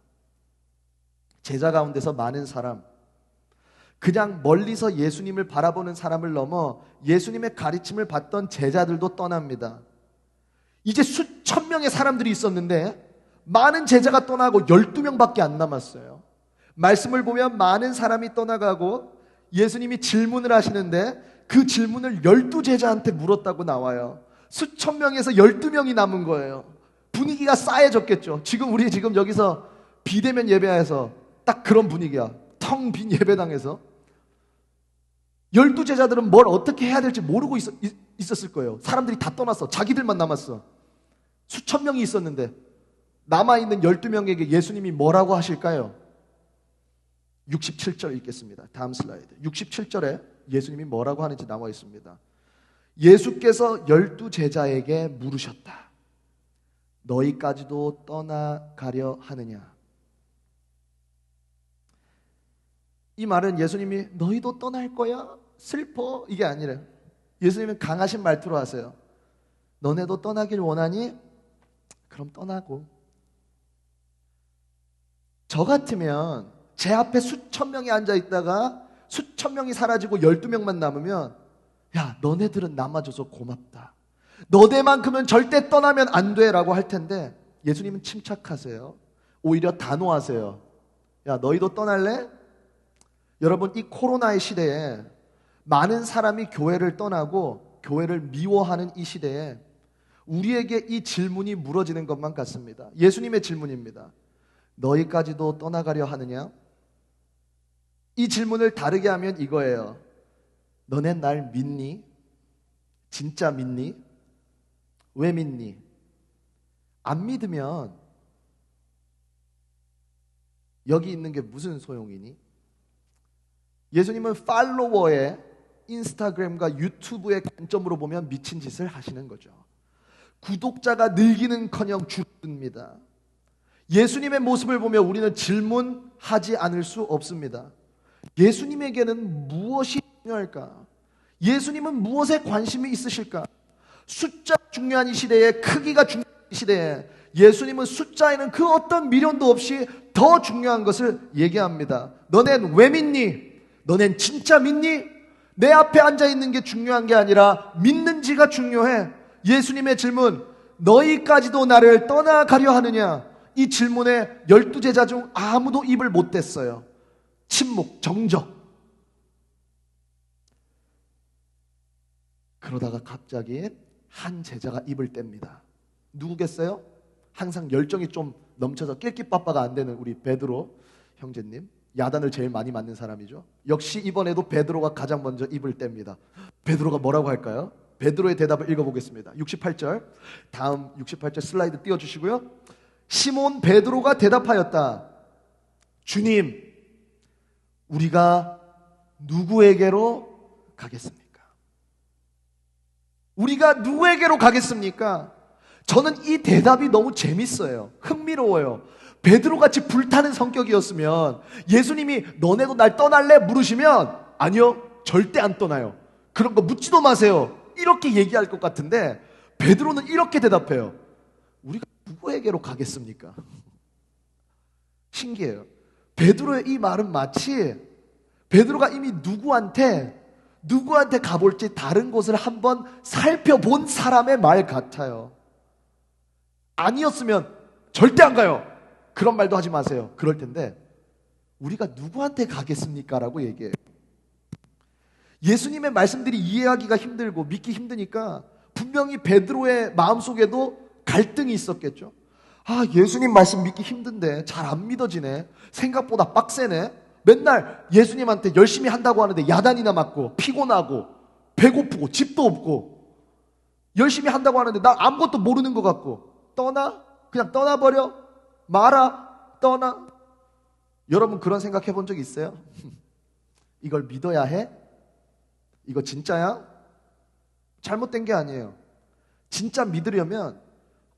제자 가운데서 많은 사람, 그냥 멀리서 예수님을 바라보는 사람을 넘어 예수님의 가르침을 받던 제자들도 떠납니다. 이제 수천 명의 사람들이 있었는데 많은 제자가 떠나고 12명밖에 안 남았어요. 말씀을 보면 많은 사람이 떠나가고 예수님이 질문을 하시는데 그 질문을 12제자한테 물었다고 나와요. 수천 명에서 12명이 남은 거예요. 분위기가 싸해졌겠죠. 우리 지금 여기서 비대면 예배에서 딱 그런 분위기야. 텅 빈 예배당에서 12제자들은 뭘 어떻게 해야 될지 모르고 있었을 거예요. 사람들이 다 떠났어. 자기들만 남았어. 수천 명이 있었는데 남아있는 12명에게 예수님이 뭐라고 하실까요? 67절 읽겠습니다. 다음 슬라이드. 67절에 예수님이 뭐라고 하는지 나와 있습니다. 예수께서 12제자에게 물으셨다. 너희까지도 떠나가려 하느냐? 이 말은 예수님이 너희도 떠날 거야? 슬퍼? 이게 아니래요. 예수님은 강하신 말투로 하세요. 너네도 떠나길 원하니? 그럼 떠나고. 저 같으면 제 앞에 수천 명이 앉아있다가 수천 명이 사라지고 12명만 남으면 야, 너네들은 남아줘서 고맙다. 너네만큼은 절대 떠나면 안 돼 라고 할 텐데 예수님은 침착하세요. 오히려 단호하세요. 야, 너희도 떠날래? 여러분, 이 코로나의 시대에 많은 사람이 교회를 떠나고 교회를 미워하는 이 시대에 우리에게 이 질문이 물어지는 것만 같습니다. 예수님의 질문입니다. 너희까지도 떠나가려 하느냐? 이 질문을 다르게 하면 이거예요. 너네 날 믿니? 진짜 믿니? 왜 믿니? 안 믿으면 여기 있는 게 무슨 소용이니? 예수님은 팔로워의 인스타그램과 유튜브의 관점으로 보면 미친 짓을 하시는 거죠. 구독자가 늘기는커녕 줄어듭니다. 예수님의 모습을 보며 우리는 질문하지 않을 수 없습니다. 예수님에게는 무엇이 중요할까? 예수님은 무엇에 관심이 있으실까? 숫자 중요한 이 시대에, 크기가 중요한 이 시대에 예수님은 숫자에는 그 어떤 미련도 없이 더 중요한 것을 얘기합니다. 너넨 왜 믿니? 너넨 진짜 믿니? 내 앞에 앉아있는 게 중요한 게 아니라 믿는지가 중요해. 예수님의 질문, 너희까지도 나를 떠나가려 하느냐? 이 질문에 12제자 중 아무도 입을 못 댔어요. 침묵, 정적. 그러다가 갑자기 한 제자가 입을 뗍니다. 누구겠어요? 항상 열정이 좀 넘쳐서 낄끼빠빠가 안 되는 우리 베드로 형제님. 야단을 제일 많이 맞는 사람이죠. 역시 이번에도 베드로가 가장 먼저 입을 뗍니다. 베드로가 뭐라고 할까요? 베드로의 대답을 읽어보겠습니다. 68절. 다음 68절 슬라이드 띄워주시고요. 시몬 베드로가 대답하였다. 주님, 우리가 누구에게로 가겠습니까? 우리가 누구에게로 가겠습니까? 저는 이 대답이 너무 재밌어요. 흥미로워요. 베드로같이 불타는 성격이었으면 예수님이 너네도 날 떠날래? 물으시면 아니요, 절대 안 떠나요. 그런 거 묻지도 마세요. 이렇게 얘기할 것 같은데 베드로는 이렇게 대답해요. 우리가 누구에게로 가겠습니까? 신기해요. 베드로의 이 말은 마치 베드로가 이미 누구한테 가볼지 다른 곳을 한번 살펴본 사람의 말 같아요. 아니었으면 절대 안 가요. 그런 말도 하지 마세요. 그럴 텐데 우리가 누구한테 가겠습니까? 라고 얘기해요. 예수님의 말씀들이 이해하기가 힘들고 믿기 힘드니까 분명히 베드로의 마음속에도 갈등이 있었겠죠. 아, 예수님 말씀 믿기 힘든데 잘 안 믿어지네. 생각보다 빡세네. 맨날 예수님한테 열심히 한다고 하는데 야단이나 맞고 피곤하고 배고프고 집도 없고 열심히 한다고 하는데 나 아무것도 모르는 것 같고 떠나? 그냥 떠나버려? 말아? 떠나? 여러분 그런 생각 해본 적 있어요? 이걸 믿어야 해? 이거 진짜야? 잘못된 게 아니에요. 진짜 믿으려면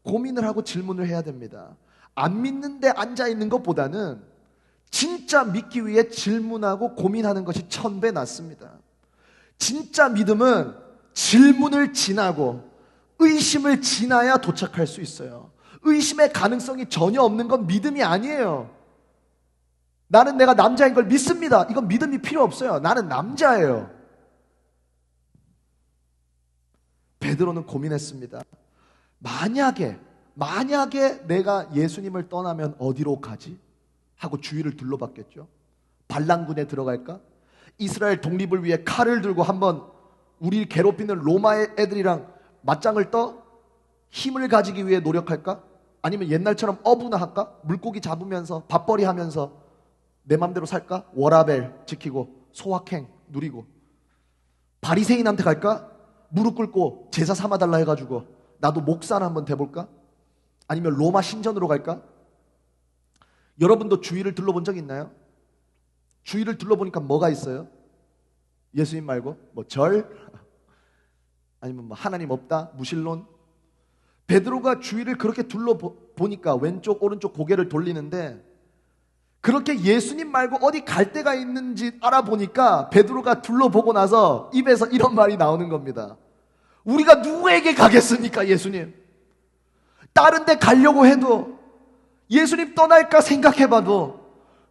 고민을 하고 질문을 해야 됩니다. 안 믿는데 앉아있는 것보다는 진짜 믿기 위해 질문하고 고민하는 것이 1000배 낫습니다. 진짜 믿음은 질문을 지나고 의심을 지나야 도착할 수 있어요. 의심의 가능성이 전혀 없는 건 믿음이 아니에요. 나는 내가 남자인 걸 믿습니다. 이건 믿음이 필요 없어요. 나는 남자예요. 베드로는 고민했습니다. 만약에 내가 예수님을 떠나면 어디로 가지? 하고 주위를 둘러봤겠죠. 반란군에 들어갈까? 이스라엘 독립을 위해 칼을 들고 한번 우리 괴롭히는 로마의 애들이랑 맞짱을 떠? 힘을 가지기 위해 노력할까? 아니면 옛날처럼 어부나 할까? 물고기 잡으면서 밥벌이 하면서 내 맘대로 살까? 워라벨 지키고 소확행 누리고 바리새인한테 갈까? 무릎 꿇고 제사 삼아달라 해가지고 나도 목사나 한번 돼볼까? 아니면 로마 신전으로 갈까? 여러분도 주위를 둘러본 적 있나요? 주위를 둘러보니까 뭐가 있어요? 예수님 말고 뭐 절? 아니면 뭐 하나님 없다? 무신론? 베드로가 주위를 그렇게 둘러보니까 왼쪽 오른쪽 고개를 돌리는데 그렇게 예수님 말고 어디 갈 데가 있는지 알아보니까 베드로가 둘러보고 나서 입에서 이런 말이 나오는 겁니다. 우리가 누구에게 가겠습니까, 예수님? 다른 데 가려고 해도 예수님 떠날까 생각해봐도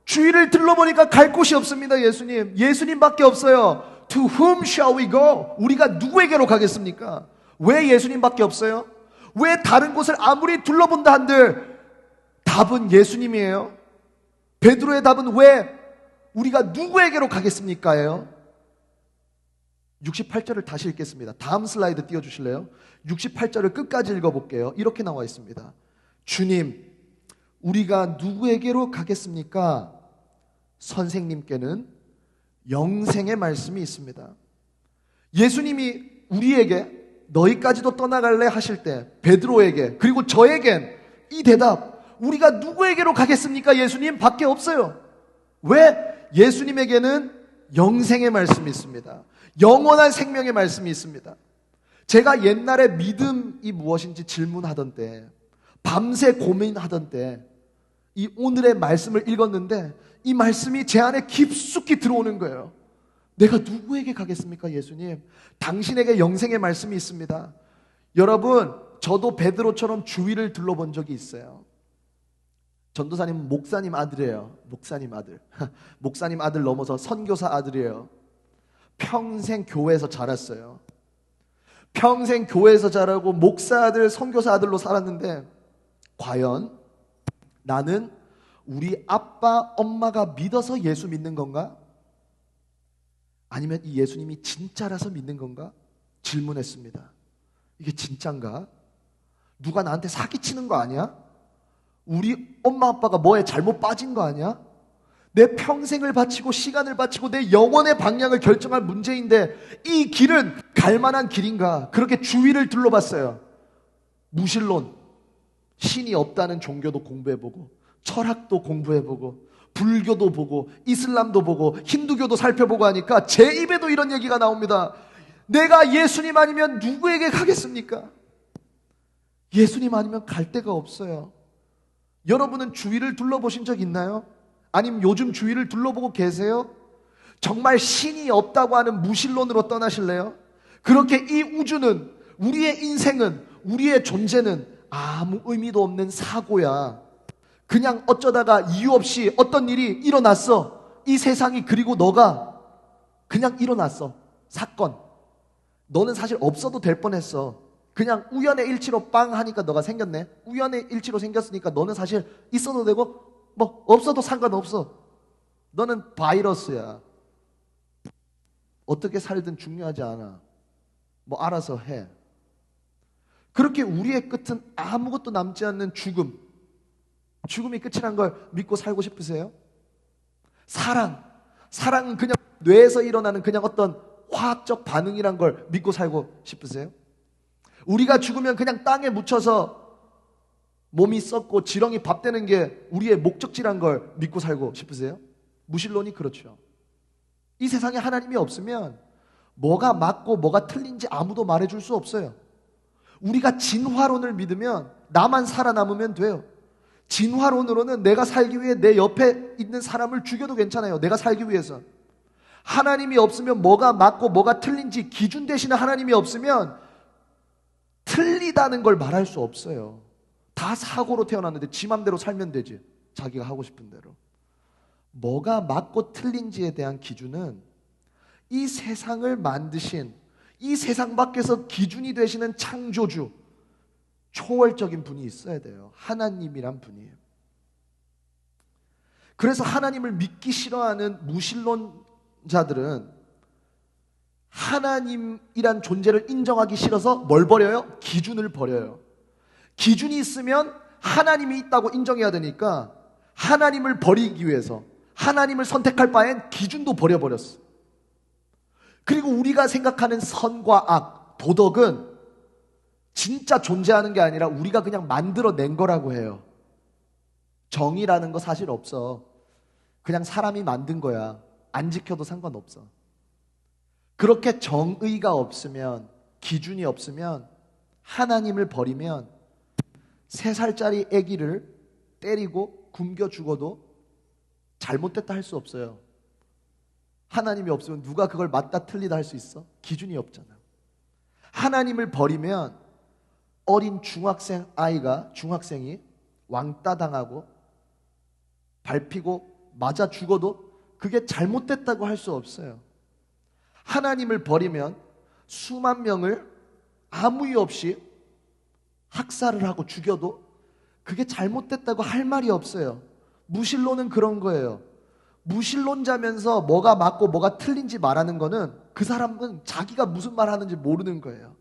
주위를 둘러보니까 갈 곳이 없습니다, 예수님. 예수님밖에 없어요. To whom shall we go? 우리가 누구에게로 가겠습니까? 왜 예수님밖에 없어요? 왜 다른 곳을 아무리 둘러본다 한들 답은 예수님이에요? 베드로의 답은 왜 우리가 누구에게로 가겠습니까?예요. 68절을 다시 읽겠습니다. 다음 슬라이드 띄워주실래요? 68절을 끝까지 읽어볼게요. 이렇게 나와 있습니다. 주님, 우리가 누구에게로 가겠습니까? 선생님께는 영생의 말씀이 있습니다. 예수님이 우리에게 너희까지도 떠나갈래 하실 때 베드로에게 그리고 저에겐 이 대답 우리가 누구에게로 가겠습니까? 예수님 밖에 없어요. 왜? 예수님에게는 영생의 말씀이 있습니다. 영원한 생명의 말씀이 있습니다. 제가 옛날에 믿음이 무엇인지 질문하던 때 밤새 고민하던 때 이 오늘의 말씀을 읽었는데 이 말씀이 제 안에 깊숙이 들어오는 거예요. 내가 누구에게 가겠습니까, 예수님? 당신에게 영생의 말씀이 있습니다. 여러분, 저도 베드로처럼 주위를 둘러본 적이 있어요. 전도사님은 목사님 아들이에요. 목사님 아들. 목사님 아들 넘어서 선교사 아들이에요. 평생 교회에서 자랐어요. 평생 교회에서 자라고 목사 아들, 선교사 아들로 살았는데 과연 나는 우리 아빠, 엄마가 믿어서 예수 믿는 건가? 아니면 이 예수님이 진짜라서 믿는 건가? 질문했습니다. 이게 진짠가? 누가 나한테 사기치는 거 아니야? 우리 엄마 아빠가 뭐에 잘못 빠진 거 아니야? 내 평생을 바치고 시간을 바치고 내 영혼의 방향을 결정할 문제인데 이 길은 갈 만한 길인가? 그렇게 주위를 둘러봤어요. 무신론, 신이 없다는 종교도 공부해보고 철학도 공부해보고 불교도 보고 이슬람도 보고 힌두교도 살펴보고 하니까 제 입에도 이런 얘기가 나옵니다. 내가 예수님 아니면 누구에게 가겠습니까? 예수님 아니면 갈 데가 없어요. 여러분은 주위를 둘러보신 적 있나요? 아니면 요즘 주위를 둘러보고 계세요? 정말 신이 없다고 하는 무신론으로 떠나실래요? 그렇게 이 우주는, 우리의 인생은, 우리의 존재는 아무 의미도 없는 사고야. 그냥 어쩌다가 이유 없이 어떤 일이 일어났어. 이 세상이, 그리고 너가 그냥 일어났어. 사건. 너는 사실 없어도 될 뻔했어. 그냥 우연의 일치로 빵 하니까 너가 생겼네. 우연의 일치로 생겼으니까 너는 사실 있어도 되고 뭐 없어도 상관없어. 너는 바이러스야. 어떻게 살든 중요하지 않아. 뭐 알아서 해. 그렇게 우리의 끝은 아무것도 남지 않는 죽음. 죽음이 끝이란 걸 믿고 살고 싶으세요? 사랑은 그냥 뇌에서 일어나는 그냥 어떤 화학적 반응이란 걸 믿고 살고 싶으세요? 우리가 죽으면 그냥 땅에 묻혀서 몸이 썩고 지렁이 밥 되는 게 우리의 목적지란 걸 믿고 살고 싶으세요? 무신론이 그렇죠. 이 세상에 하나님이 없으면 뭐가 맞고 뭐가 틀린지 아무도 말해줄 수 없어요. 우리가 진화론을 믿으면 나만 살아남으면 돼요. 진화론으로는 내가 살기 위해 내 옆에 있는 사람을 죽여도 괜찮아요. 내가 살기 위해서. 하나님이 없으면 뭐가 맞고 뭐가 틀린지 기준 대신에 하나님이 없으면 틀리다는 걸 말할 수 없어요. 다 사고로 태어났는데 지 맘대로 살면 되지. 자기가 하고 싶은 대로. 뭐가 맞고 틀린지에 대한 기준은 이 세상을 만드신, 이 세상 밖에서 기준이 되시는 창조주, 초월적인 분이 있어야 돼요. 하나님이란 분이에요. 그래서 하나님을 믿기 싫어하는 무신론자들은 하나님이란 존재를 인정하기 싫어서 뭘 버려요? 기준을 버려요. 기준이 있으면 하나님이 있다고 인정해야 되니까 하나님을 버리기 위해서, 하나님을 선택할 바엔 기준도 버려버렸어. 그리고 우리가 생각하는 선과 악, 도덕은 진짜 존재하는 게 아니라 우리가 그냥 만들어낸 거라고 해요. 정의라는 거 사실 없어. 그냥 사람이 만든 거야. 안 지켜도 상관없어. 그렇게 정의가 없으면, 기준이 없으면, 하나님을 버리면 3살짜리 아기를 때리고 굶겨 죽어도 잘못됐다 할 수 없어요. 하나님이 없으면 누가 그걸 맞다 틀리다 할 수 있어? 기준이 없잖아. 하나님을 버리면 어린 중학생이 왕따 당하고 밟히고 맞아 죽어도 그게 잘못됐다고 할 수 없어요. 하나님을 버리면 수만 명을 아무 이유 없이 학살을 하고 죽여도 그게 잘못됐다고 할 말이 없어요. 무신론은 그런 거예요. 무신론자면서 뭐가 맞고 뭐가 틀린지 말하는 거는 그 사람은 자기가 무슨 말 하는지 모르는 거예요.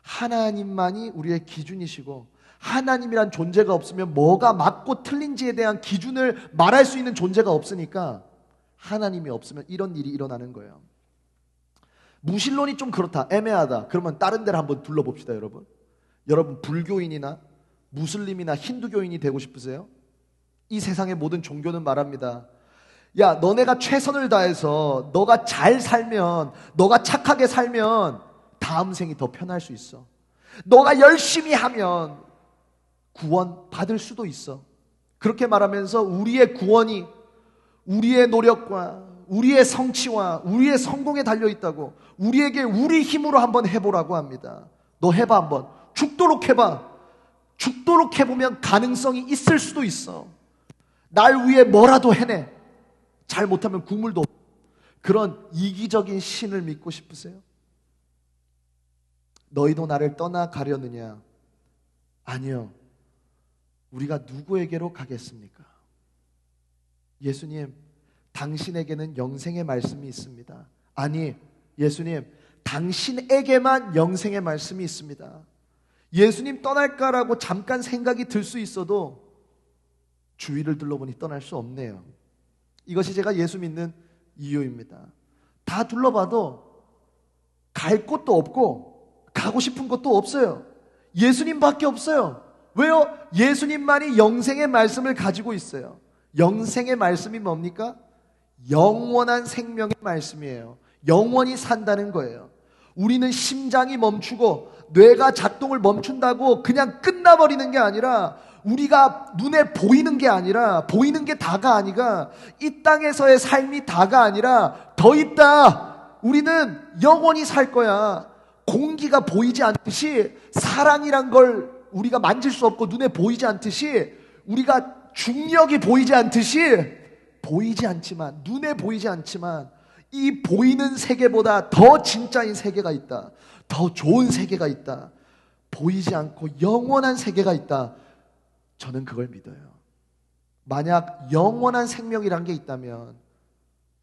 하나님만이 우리의 기준이시고 하나님이란 존재가 없으면 뭐가 맞고 틀린지에 대한 기준을 말할 수 있는 존재가 없으니까 하나님이 없으면 이런 일이 일어나는 거예요. 무신론이 좀 그렇다, 애매하다. 그러면 다른 데를 한번 둘러봅시다. 여러분 불교인이나 무슬림이나 힌두교인이 되고 싶으세요? 이 세상의 모든 종교는 말합니다. 야, 너네가 최선을 다해서 너가 잘 살면, 너가 착하게 살면 다음 생이 더 편할 수 있어. 너가 열심히 하면 구원 받을 수도 있어. 그렇게 말하면서 우리의 구원이 우리의 노력과 우리의 성취와 우리의 성공에 달려있다고, 우리에게 우리 힘으로 한번 해보라고 합니다. 너 해봐, 한번. 죽도록 해봐. 죽도록 해보면 가능성이 있을 수도 있어. 날 위해 뭐라도 해내. 잘못하면 국물도 없고. 그런 이기적인 신을 믿고 싶으세요? 너희도 나를 떠나가려느냐? 아니요. 우리가 누구에게로 가겠습니까? 예수님, 당신에게는 영생의 말씀이 있습니다. 아니, 예수님, 당신에게만 영생의 말씀이 있습니다. 예수님 떠날까라고 잠깐 생각이 들 수 있어도 주위를 둘러보니 떠날 수 없네요. 이것이 제가 예수 믿는 이유입니다. 다 둘러봐도 갈 곳도 없고 가고 싶은 곳도 없어요. 예수님밖에 없어요. 왜요? 예수님만이 영생의 말씀을 가지고 있어요. 영생의 말씀이 뭡니까? 영원한 생명의 말씀이에요. 영원히 산다는 거예요. 우리는 심장이 멈추고 뇌가 작동을 멈춘다고 그냥 끝나버리는 게 아니라, 우리가 눈에 보이는 게 아니라, 보이는 게 다가 아니라, 이 땅에서의 삶이 다가 아니라 더 있다. 우리는 영원히 살 거야. 공기가 보이지 않듯이, 사랑이란 걸 우리가 만질 수 없고 눈에 보이지 않듯이, 우리가 중력이 보이지 않듯이, 보이지 않지만, 눈에 보이지 않지만 이 보이는 세계보다 더 진짜인 세계가 있다. 더 좋은 세계가 있다. 보이지 않고 영원한 세계가 있다. 저는 그걸 믿어요. 만약 영원한 생명이란 게 있다면,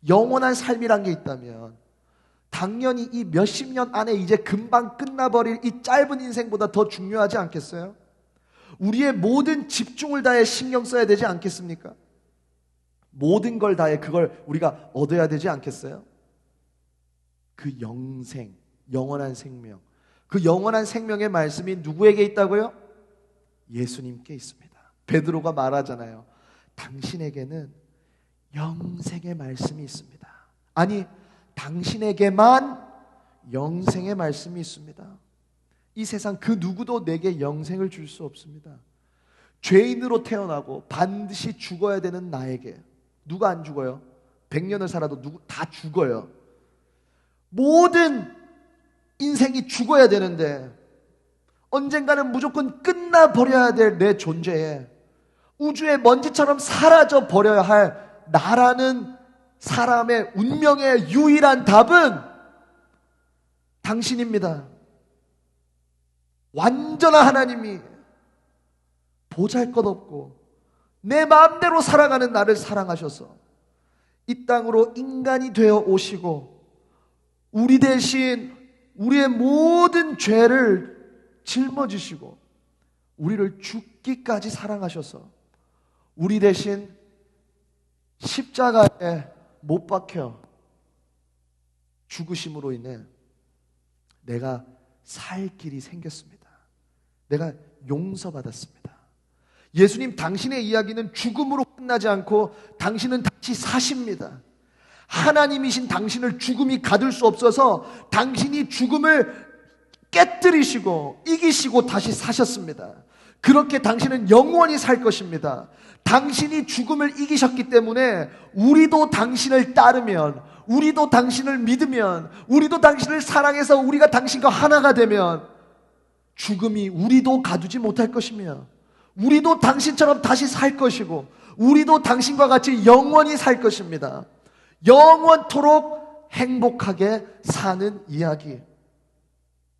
영원한 삶이란 게 있다면, 당연히 이 몇십 년 안에 이제 금방 끝나버릴 이 짧은 인생보다 더 중요하지 않겠어요? 우리의 모든 집중을 다해 신경 써야 되지 않겠습니까? 모든 걸 다해 그걸 우리가 얻어야 되지 않겠어요? 그 영생, 영원한 생명, 그 영원한 생명의 말씀이 누구에게 있다고요? 예수님께 있습니다. 베드로가 말하잖아요. 당신에게는 영생의 말씀이 있습니다. 아니, 당신에게만 영생의 말씀이 있습니다. 이 세상 그 누구도 내게 영생을 줄 수 없습니다. 죄인으로 태어나고 반드시 죽어야 되는 나에게, 누가 안 죽어요? 100년을 살아도 다 죽어요. 모든 인생이 죽어야 되는데, 언젠가는 무조건 끝나버려야 될 내 존재에, 우주의 먼지처럼 사라져 버려야 할 나라는 사람의 운명의 유일한 답은 당신입니다. 완전한 하나님이 보잘것없고 내 마음대로 살아가는 나를 사랑하셔서 이 땅으로 인간이 되어 오시고, 우리 대신 우리의 모든 죄를 짊어지시고 우리를 죽기까지 사랑하셔서 우리 대신 십자가에 못 박혀 죽으심으로 인해 내가 살 길이 생겼습니다. 내가 용서받았습니다. 예수님, 당신의 이야기는 죽음으로 끝나지 않고 당신은 다시 사십니다. 하나님이신 당신을 죽음이 가둘 수 없어서 당신이 죽음을 깨뜨리시고 이기시고 다시 사셨습니다. 그렇게 당신은 영원히 살 것입니다. 당신이 죽음을 이기셨기 때문에 우리도 당신을 따르면, 우리도 당신을 믿으면, 우리도 당신을 사랑해서 우리가 당신과 하나가 되면 죽음이 우리도 가두지 못할 것이며, 우리도 당신처럼 다시 살 것이고, 우리도 당신과 같이 영원히 살 것입니다. 영원토록 행복하게 사는 이야기.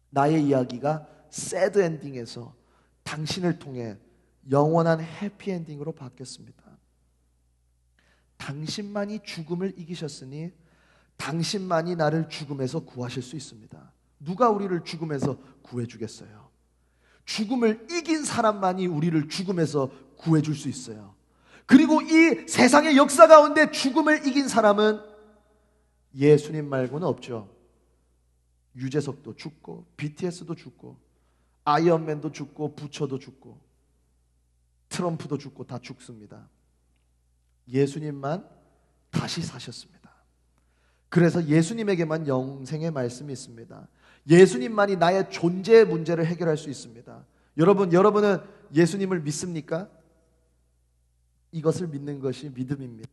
나의 이야기가 새드 엔딩에서 당신을 통해 영원한 해피엔딩으로 바뀌었습니다. 당신만이 죽음을 이기셨으니 당신만이 나를 죽음에서 구하실 수 있습니다. 누가 우리를 죽음에서 구해주겠어요? 죽음을 이긴 사람만이 우리를 죽음에서 구해줄 수 있어요. 그리고 이 세상의 역사 가운데 죽음을 이긴 사람은 예수님 말고는 없죠. 유재석도 죽고, BTS도 죽고, 아이언맨도 죽고, 부처도 죽고, 트럼프도 죽고 다 죽습니다. 예수님만 다시 사셨습니다. 그래서 예수님에게만 영생의 말씀이 있습니다. 예수님만이 나의 존재의 문제를 해결할 수 있습니다. 여러분은 예수님을 믿습니까? 이것을 믿는 것이 믿음입니다.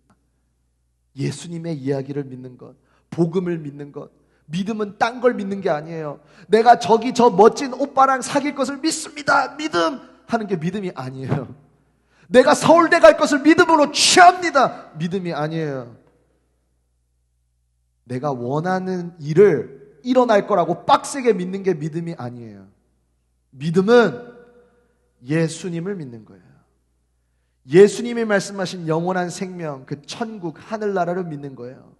예수님의 이야기를 믿는 것, 복음을 믿는 것. 믿음은 딴 걸 믿는 게 아니에요. 내가 저기 저 멋진 오빠랑 사귈 것을 믿습니다. 믿음 하는 게 믿음이 아니에요. 내가 서울대 갈 것을 믿음으로 취합니다. 믿음이 아니에요. 내가 원하는 일을 일어날 거라고 빡세게 믿는 게 믿음이 아니에요. 믿음은 예수님을 믿는 거예요. 예수님이 말씀하신 영원한 생명, 그 천국, 하늘나라를 믿는 거예요.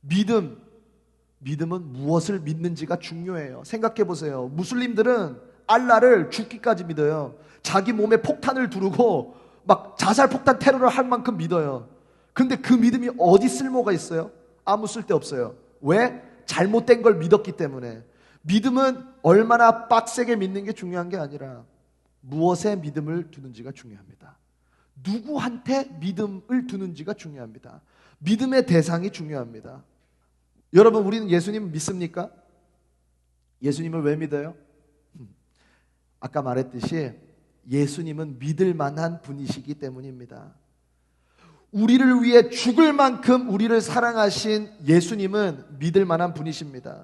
믿음은 무엇을 믿는지가 중요해요. 생각해 보세요. 무슬림들은 알라를 죽기까지 믿어요. 자기 몸에 폭탄을 두르고 막 자살 폭탄 테러를 할 만큼 믿어요. 근데 그 믿음이 어디 쓸모가 있어요? 아무 쓸데 없어요. 왜? 잘못된 걸 믿었기 때문에. 믿음은 얼마나 빡세게 믿는 게 중요한 게 아니라 무엇에 믿음을 두는지가 중요합니다. 누구한테 믿음을 두는지가 중요합니다. 믿음의 대상이 중요합니다. 여러분, 우리는 예수님 믿습니까? 예수님을 왜 믿어요? 아까 말했듯이 예수님은 믿을 만한 분이시기 때문입니다. 우리를 위해 죽을 만큼 우리를 사랑하신 예수님은 믿을 만한 분이십니다.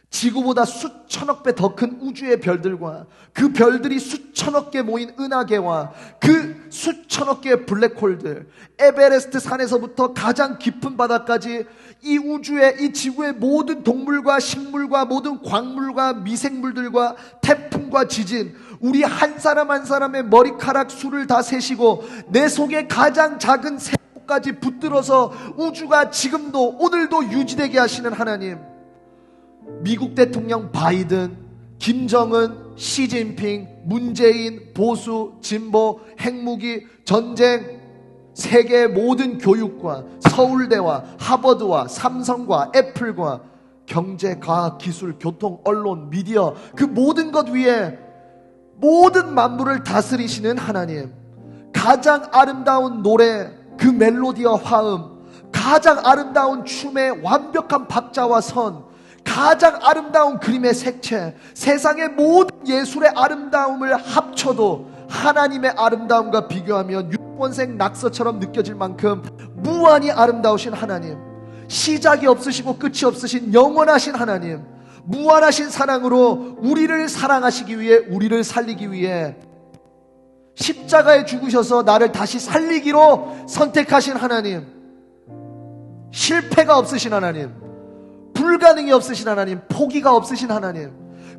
지구보다 수천억 배 더 큰 우주의 별들과 그 별들이 수천억 개 모인 은하계와 그 수천억 개의 블랙홀들, 에베레스트 산에서부터 가장 깊은 바다까지 이 우주의, 이 지구의 모든 동물과 식물과 모든 광물과 미생물들과 태풍과 지진, 우리 한 사람 한 사람의 머리카락 수를 다 세시고 내 속에 가장 작은 세포까지 붙들어서 우주가 지금도 오늘도 유지되게 하시는 하나님, 미국 대통령 바이든, 김정은, 시진핑, 문재인, 보수, 진보, 핵무기, 전쟁, 세계의 모든 교육과 서울대와 하버드와 삼성과 애플과 경제, 과학, 기술, 교통, 언론, 미디어, 그 모든 것 위에 모든 만물을 다스리시는 하나님, 가장 아름다운 노래, 그 멜로디와 화음, 가장 아름다운 춤의 완벽한 박자와 선, 가장 아름다운 그림의 색채, 세상의 모든 예술의 아름다움을 합쳐도 하나님의 아름다움과 비교하면 6번생 낙서처럼 느껴질 만큼 무한히 아름다우신 하나님, 시작이 없으시고 끝이 없으신 영원하신 하나님, 무한하신 사랑으로 우리를 사랑하시기 위해, 우리를 살리기 위해 십자가에 죽으셔서 나를 다시 살리기로 선택하신 하나님, 실패가 없으신 하나님, 불가능이 없으신 하나님, 포기가 없으신 하나님,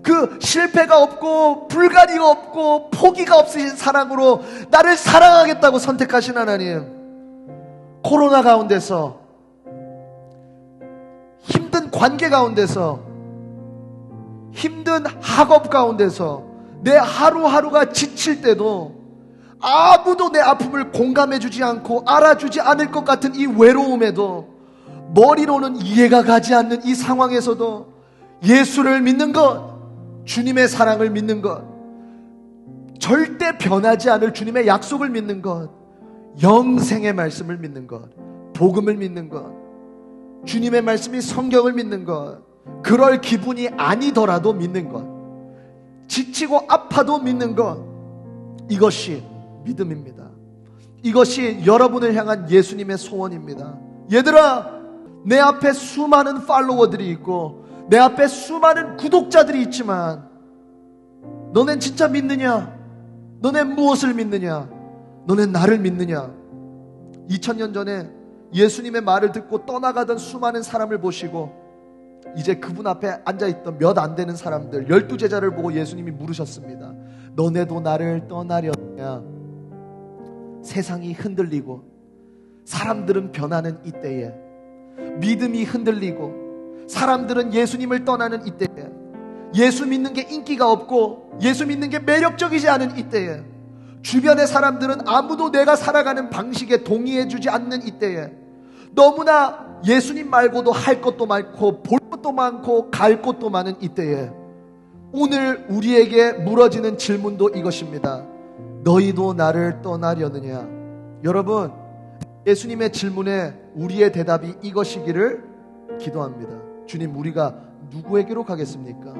그 실패가 없고 불가능이 없고 포기가 없으신 사랑으로 나를 사랑하겠다고 선택하신 하나님, 코로나 가운데서, 힘든 관계 가운데서, 힘든 학업 가운데서, 내 하루하루가 지칠 때도 아무도 내 아픔을 공감해주지 않고 알아주지 않을 것 같은 이 외로움에도, 머리로는 이해가 가지 않는 이 상황에서도 예수를 믿는 것, 주님의 사랑을 믿는 것, 절대 변하지 않을 주님의 약속을 믿는 것, 영생의 말씀을 믿는 것, 복음을 믿는 것, 주님의 말씀이 성경을 믿는 것, 그럴 기분이 아니더라도 믿는 것, 지치고 아파도 믿는 것, 이것이 믿음입니다. 이것이 여러분을 향한 예수님의 소원입니다. 얘들아, 내 앞에 수많은 팔로워들이 있고 내 앞에 수많은 구독자들이 있지만 너넨 진짜 믿느냐? 너넨 무엇을 믿느냐? 너넨 나를 믿느냐? 2000년 전에 예수님의 말을 듣고 떠나가던 수많은 사람을 보시고 이제 그분 앞에 앉아있던 몇 안 되는 사람들, 12제자를 보고 예수님이 물으셨습니다. 너네도 나를 떠나려냐? 세상이 흔들리고 사람들은 변하는 이때에, 믿음이 흔들리고 사람들은 예수님을 떠나는 이때에, 예수 믿는 게 인기가 없고 예수 믿는 게 매력적이지 않은 이때에, 주변의 사람들은 아무도 내가 살아가는 방식에 동의해주지 않는 이때에, 너무나 예수님 말고도 할 것도 많고 볼 것도 많고 갈 곳도 많은 이때에, 오늘 우리에게 물어지는 질문도 이것입니다. 너희도 나를 떠나려느냐? 여러분, 예수님의 질문에 우리의 대답이 이것이기를 기도합니다. 주님, 우리가 누구에게로 가겠습니까?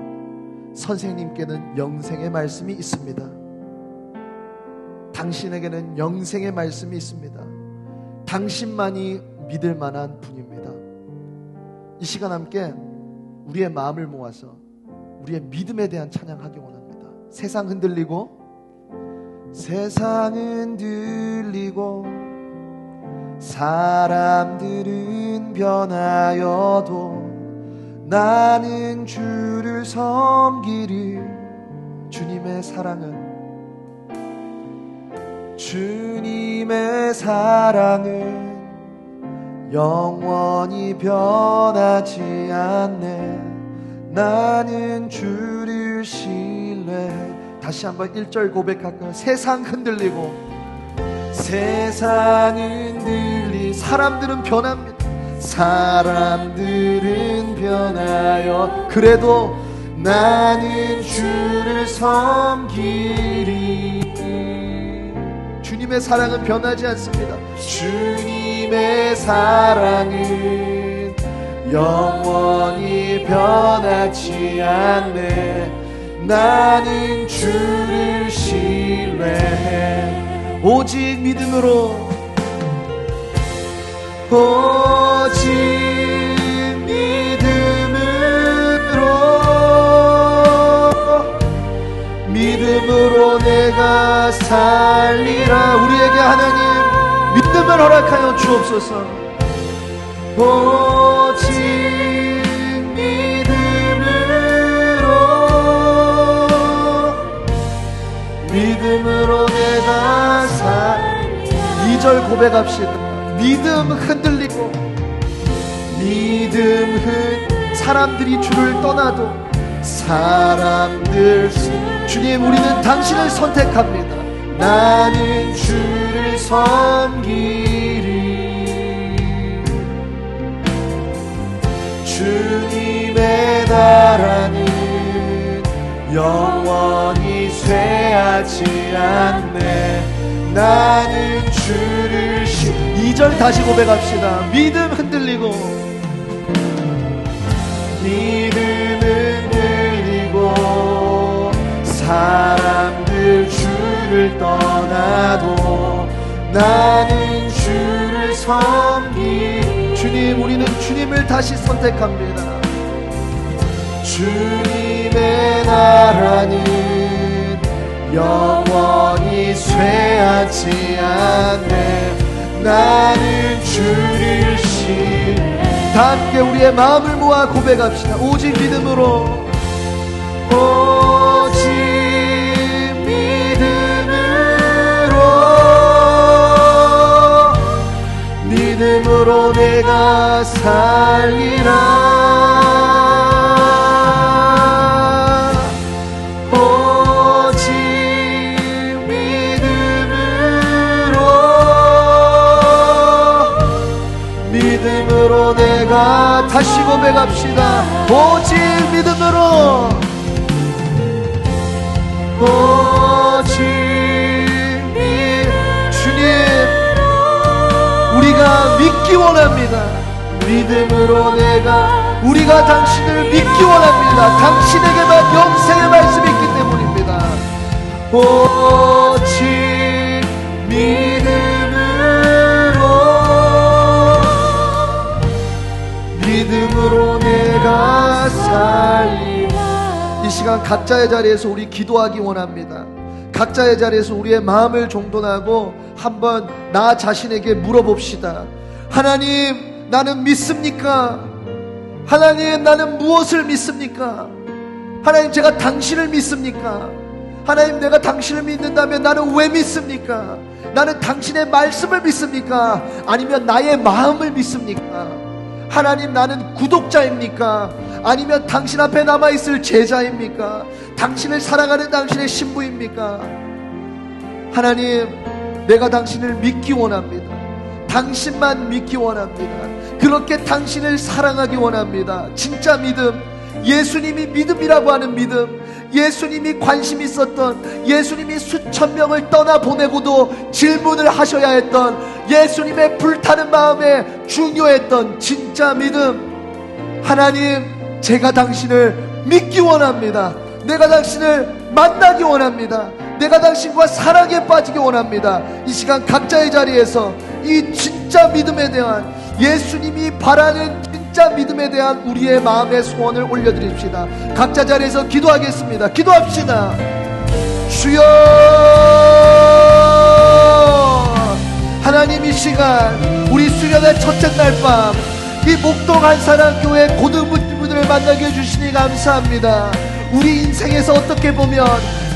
선생님께는 영생의 말씀이 있습니다. 당신에게는 영생의 말씀이 있습니다. 당신만이 믿을 만한 분입니다. 이 시간 함께 우리의 마음을 모아서 우리의 믿음에 대한 찬양하기 원합니다. 세상 흔들리고, 세상은 흔들리고 사람들은 변하여도 나는 주를 섬기리. 주님의 사랑은, 주님의 사랑은 영원히 변하지 않네. 나는 주를 신뢰해. 다시 한번 1절 고백할까요? 세상 흔들리고, 세상은 흔들리, 사람들은 변합니다. 사람들은 변하여 그래도 나는 주를 섬기리. 주님의 사랑은 변하지 않습니다. 주님의 사랑은 영원히 변하지 않네. 나는 주를 신뢰해. 오직 믿음으로, 오직 믿음으로 내가 살리라. 우리에게 하나님 믿음을 허락하여 주옵소서. 오직 믿음으로 내가 살리라. 2절 고백합시다. 믿음 흔들리고 사람들이 주를 떠나도 주님, 우리는 당신을 선택합니다. 나는 주를 섬기리. 주님의 나라는 영원히 쇠하지 않네. 나는 주를 2절 다시 고백합시다. 믿음 흔들리고 사람들 주를 떠나도 나는 주를 섬기. 주님, 우리는 주님을 다시 선택합니다. 주님의 나라는 영원히 쇠하지 않네. 나는 주를 신뢰해. 다 함께 우리의 마음을 모아 고백합시다. 오직 믿음으로, 오직 믿음으로 내가 살리라. 오직 믿음으로 내가 다시 고백합시다. 오직 믿음으로, 오직 주님, 우리가 믿기 원합니다. 믿음으로 우리가 당신을 믿기 원합니다. 당신에게만 영생의 말씀이 있기 때문입니다. 오직 믿음으로 내가 살리라. 이 시간 각자의 자리에서 우리 기도하기 원합니다. 각자의 자리에서 우리의 마음을 정돈하고 한번 나 자신에게 물어봅시다. 하나님, 나는 믿습니까? 하나님, 나는 무엇을 믿습니까? 하나님, 제가 당신을 믿습니까? 하나님, 내가 당신을 믿는다면 나는 왜 믿습니까? 나는 당신의 말씀을 믿습니까? 아니면 나의 마음을 믿습니까? 하나님, 나는 구독자입니까? 아니면 당신 앞에 남아있을 제자입니까? 당신을 사랑하는 당신의 신부입니까? 하나님, 내가 당신을 믿기 원합니다. 당신만 믿기 원합니다. 그렇게 당신을 사랑하기 원합니다. 진짜 믿음, 예수님이 믿음이라고 하는 믿음, 예수님이 관심 있었던, 예수님이 수천 명을 떠나보내고도 질문을 하셔야 했던, 예수님의 불타는 마음에 중요했던 진짜 믿음. 하나님, 제가 당신을 믿기 원합니다. 내가 당신을 만나기 원합니다. 내가 당신과 사랑에 빠지기 원합니다. 이 시간 각자의 자리에서 이 진짜 믿음에 대한, 예수님이 바라는 진짜 믿음에 대한 우리의 마음의 소원을 올려드립시다. 각자 자리에서 기도하겠습니다. 기도합시다. 주여, 하나님, 이 시간 우리 수련의 첫째 날 밤 이 목동 한사랑교회 고등부들을 만나게 해주시니 감사합니다. 우리 인생에서 어떻게 보면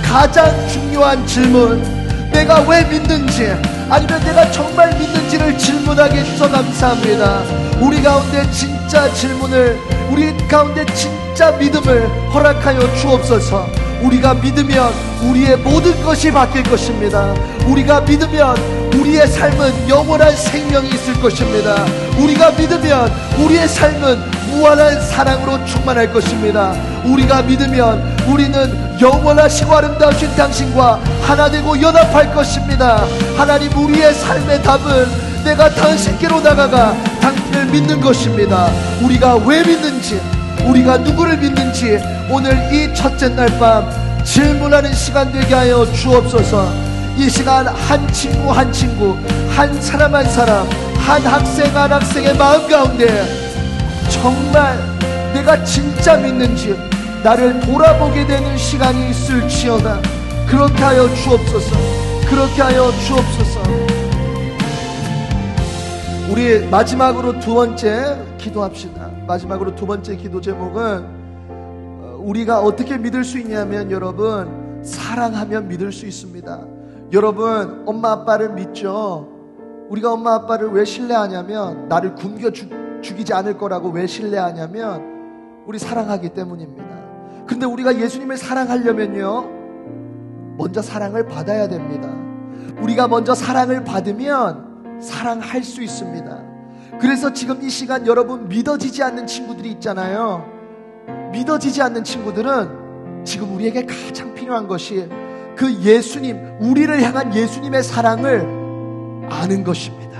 가장 중요한 질문, 내가 왜 믿는지, 아니면 내가 정말 믿는지를 질문하게 해주셔서 감사합니다. 우리 가운데 진짜 질문을, 우리 가운데 진짜 믿음을 허락하여 주옵소서. 우리가 믿으면 우리의 모든 것이 바뀔 것입니다. 우리가 믿으면 우리의 삶은 영원한 생명이 있을 것입니다. 우리가 믿으면 우리의 삶은 무한한 사랑으로 충만할 것입니다. 우리가 믿으면 우리는 영원하시고 아름다우신 당신과 하나 되고 연합할 것입니다. 하나님, 우리의 삶의 답은 내가 당신께로 나가가 당신을 믿는 것입니다. 우리가 왜 믿는지, 우리가 누구를 믿는지 오늘 이 첫째 날 밤 질문하는 시간 되게 하여 주옵소서. 이 시간 한 친구 한 친구, 한 사람 한 사람, 한 학생 한 학생의 마음 가운데 정말 내가 진짜 믿는지 나를 돌아보게 되는 시간이 있을지어다. 그렇게 하여 주옵소서. 그렇게 하여 주옵소서. 우리 마지막으로 두 번째 기도합시다. 마지막으로 두 번째 기도 제목은 우리가 어떻게 믿을 수 있냐면, 여러분, 사랑하면 믿을 수 있습니다. 여러분, 엄마 아빠를 믿죠. 우리가 엄마 아빠를 왜 신뢰하냐면, 나를 굶겨 죽이지 않을 거라고 왜 신뢰하냐면 우리 사랑하기 때문입니다. 근데 우리가 예수님을 사랑하려면요, 먼저 사랑을 받아야 됩니다. 우리가 먼저 사랑을 받으면 사랑할 수 있습니다. 그래서 지금 이 시간 여러분 믿어지지 않는 친구들이 있잖아요. 믿어지지 않는 친구들은 지금 우리에게 가장 필요한 것이 그 예수님, 우리를 향한 예수님의 사랑을 아는 것입니다.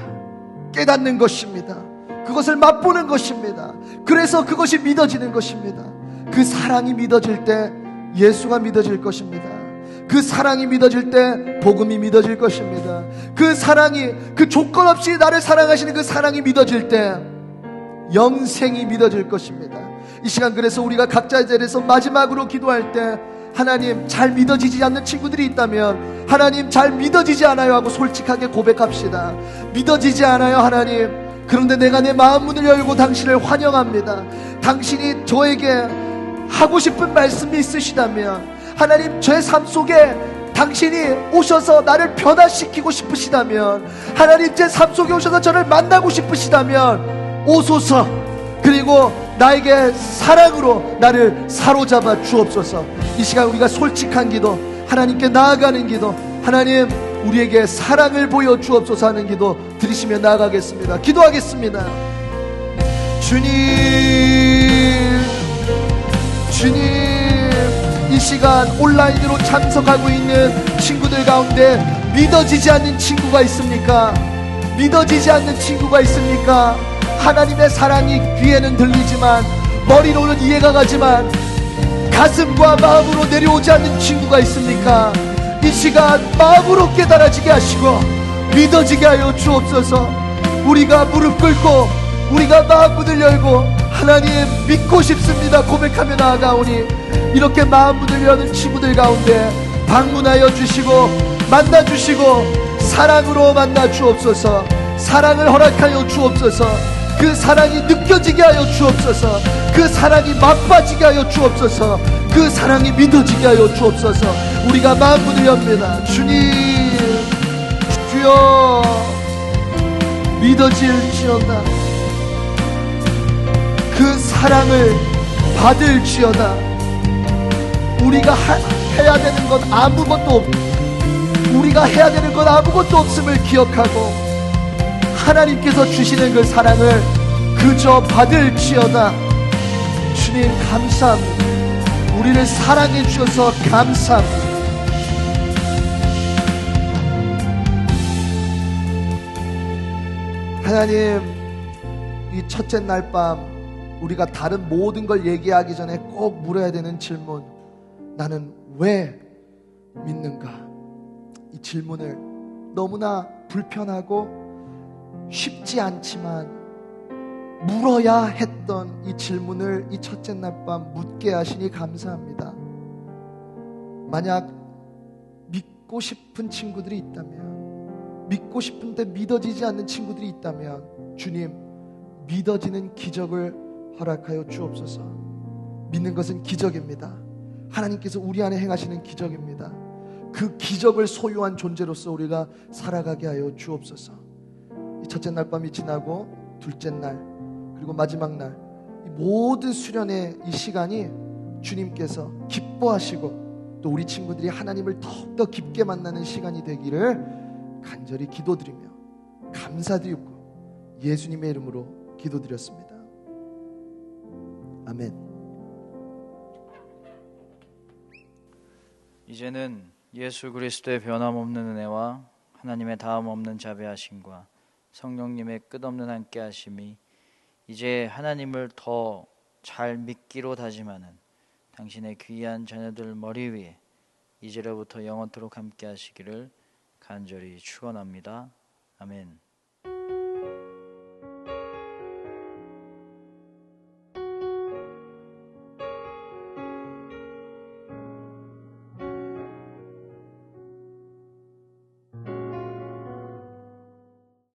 깨닫는 것입니다. 그것을 맛보는 것입니다. 그래서 그것이 믿어지는 것입니다. 그 사랑이 믿어질 때 예수가 믿어질 것입니다. 그 사랑이 믿어질 때 복음이 믿어질 것입니다. 그 사랑이, 그 조건 없이 나를 사랑하시는 그 사랑이 믿어질 때 영생이 믿어질 것입니다. 이 시간 그래서 우리가 각자의 자리에서 마지막으로 기도할 때, 하나님, 잘 믿어지지 않는 친구들이 있다면 하나님, 잘 믿어지지 않아요 하고 솔직하게 고백합시다. 믿어지지 않아요 하나님. 그런데 내가 내 마음 문을 열고 당신을 환영합니다. 당신이 저에게 하고 싶은 말씀이 있으시다면, 하나님, 제 삶 속에 당신이 오셔서 나를 변화시키고 싶으시다면, 하나님, 제 삶 속에 오셔서 저를 만나고 싶으시다면 오소서. 그리고 나에게 사랑으로 나를 사로잡아 주옵소서. 이 시간 우리가 솔직한 기도, 하나님께 나아가는 기도, 하나님 우리에게 사랑을 보여 주옵소서 하는 기도 드리시며 나아가겠습니다. 기도하겠습니다. 주님, 주님, 이 시간 온라인으로 참석하고 있는 친구들 가운데 믿어지지 않는 친구가 있습니까? 믿어지지 않는 친구가 있습니까? 하나님의 사랑이 귀에는 들리지만, 머리로는 이해가 가지만 가슴과 마음으로 내려오지 않는 친구가 있습니까? 이 시간 마음으로 깨달아지게 하시고 믿어지게 하여 주옵소서. 우리가 무릎 꿇고 우리가 마음 문을 열고 하나님 믿고 싶습니다 고백하며 나아가오니, 이렇게 마음 문을 여는 친구들 가운데 방문하여 주시고 만나 주시고 사랑으로 만나 주옵소서. 사랑을 허락하여 주옵소서. 그 사랑이 느껴지게 하여 주옵소서. 그 사랑이 맛봐지게 하여 주옵소서. 그 사랑이 믿어지게 하여 주옵소서. 우리가 마음 문을 엽니다. 주님, 주여, 믿어질지어다. 그 사랑을 받을지어다. 우리가 해야 되는 건 아무것도 우리가 해야 되는 건 아무것도 없음을 기억하고 하나님께서 주시는 그 사랑을 그저 받을지어다. 주님 감사합니다. 우리를 사랑해 주셔서 감사합니다. 하나님, 이 첫째 날 밤 우리가 다른 모든 걸 얘기하기 전에 꼭 물어야 되는 질문, 나는 왜 믿는가? 이 질문을 너무나 불편하고 쉽지 않지만 물어야 했던 이 질문을 이 첫째 날 밤 묻게 하시니 감사합니다. 만약 믿고 싶은 친구들이 있다면, 믿고 싶은데 믿어지지 않는 친구들이 있다면, 주님, 믿어지는 기적을 허락하여 주옵소서. 믿는 것은 기적입니다. 하나님께서 우리 안에 행하시는 기적입니다. 그 기적을 소유한 존재로서 우리가 살아가게 하여 주옵소서. 이 첫째 날 밤이 지나고 둘째 날 그리고 마지막 날, 이 모든 수련의 이 시간이 주님께서 기뻐하시고 또 우리 친구들이 하나님을 더욱더 깊게 만나는 시간이 되기를 간절히 기도드리며 감사드리고 예수님의 이름으로 기도드렸습니다. 아멘. 이제는 예수 그리스도의 변함없는 은혜와 하나님의 다함없는 자비하심과 성령님의 끝없는 함께 하심이 이제 하나님을 더 잘 믿기로 다짐하는 당신의 귀한 자녀들 머리 위에 이제로부터 영원토록 함께 하시기를 간절히 축원합니다. 아멘.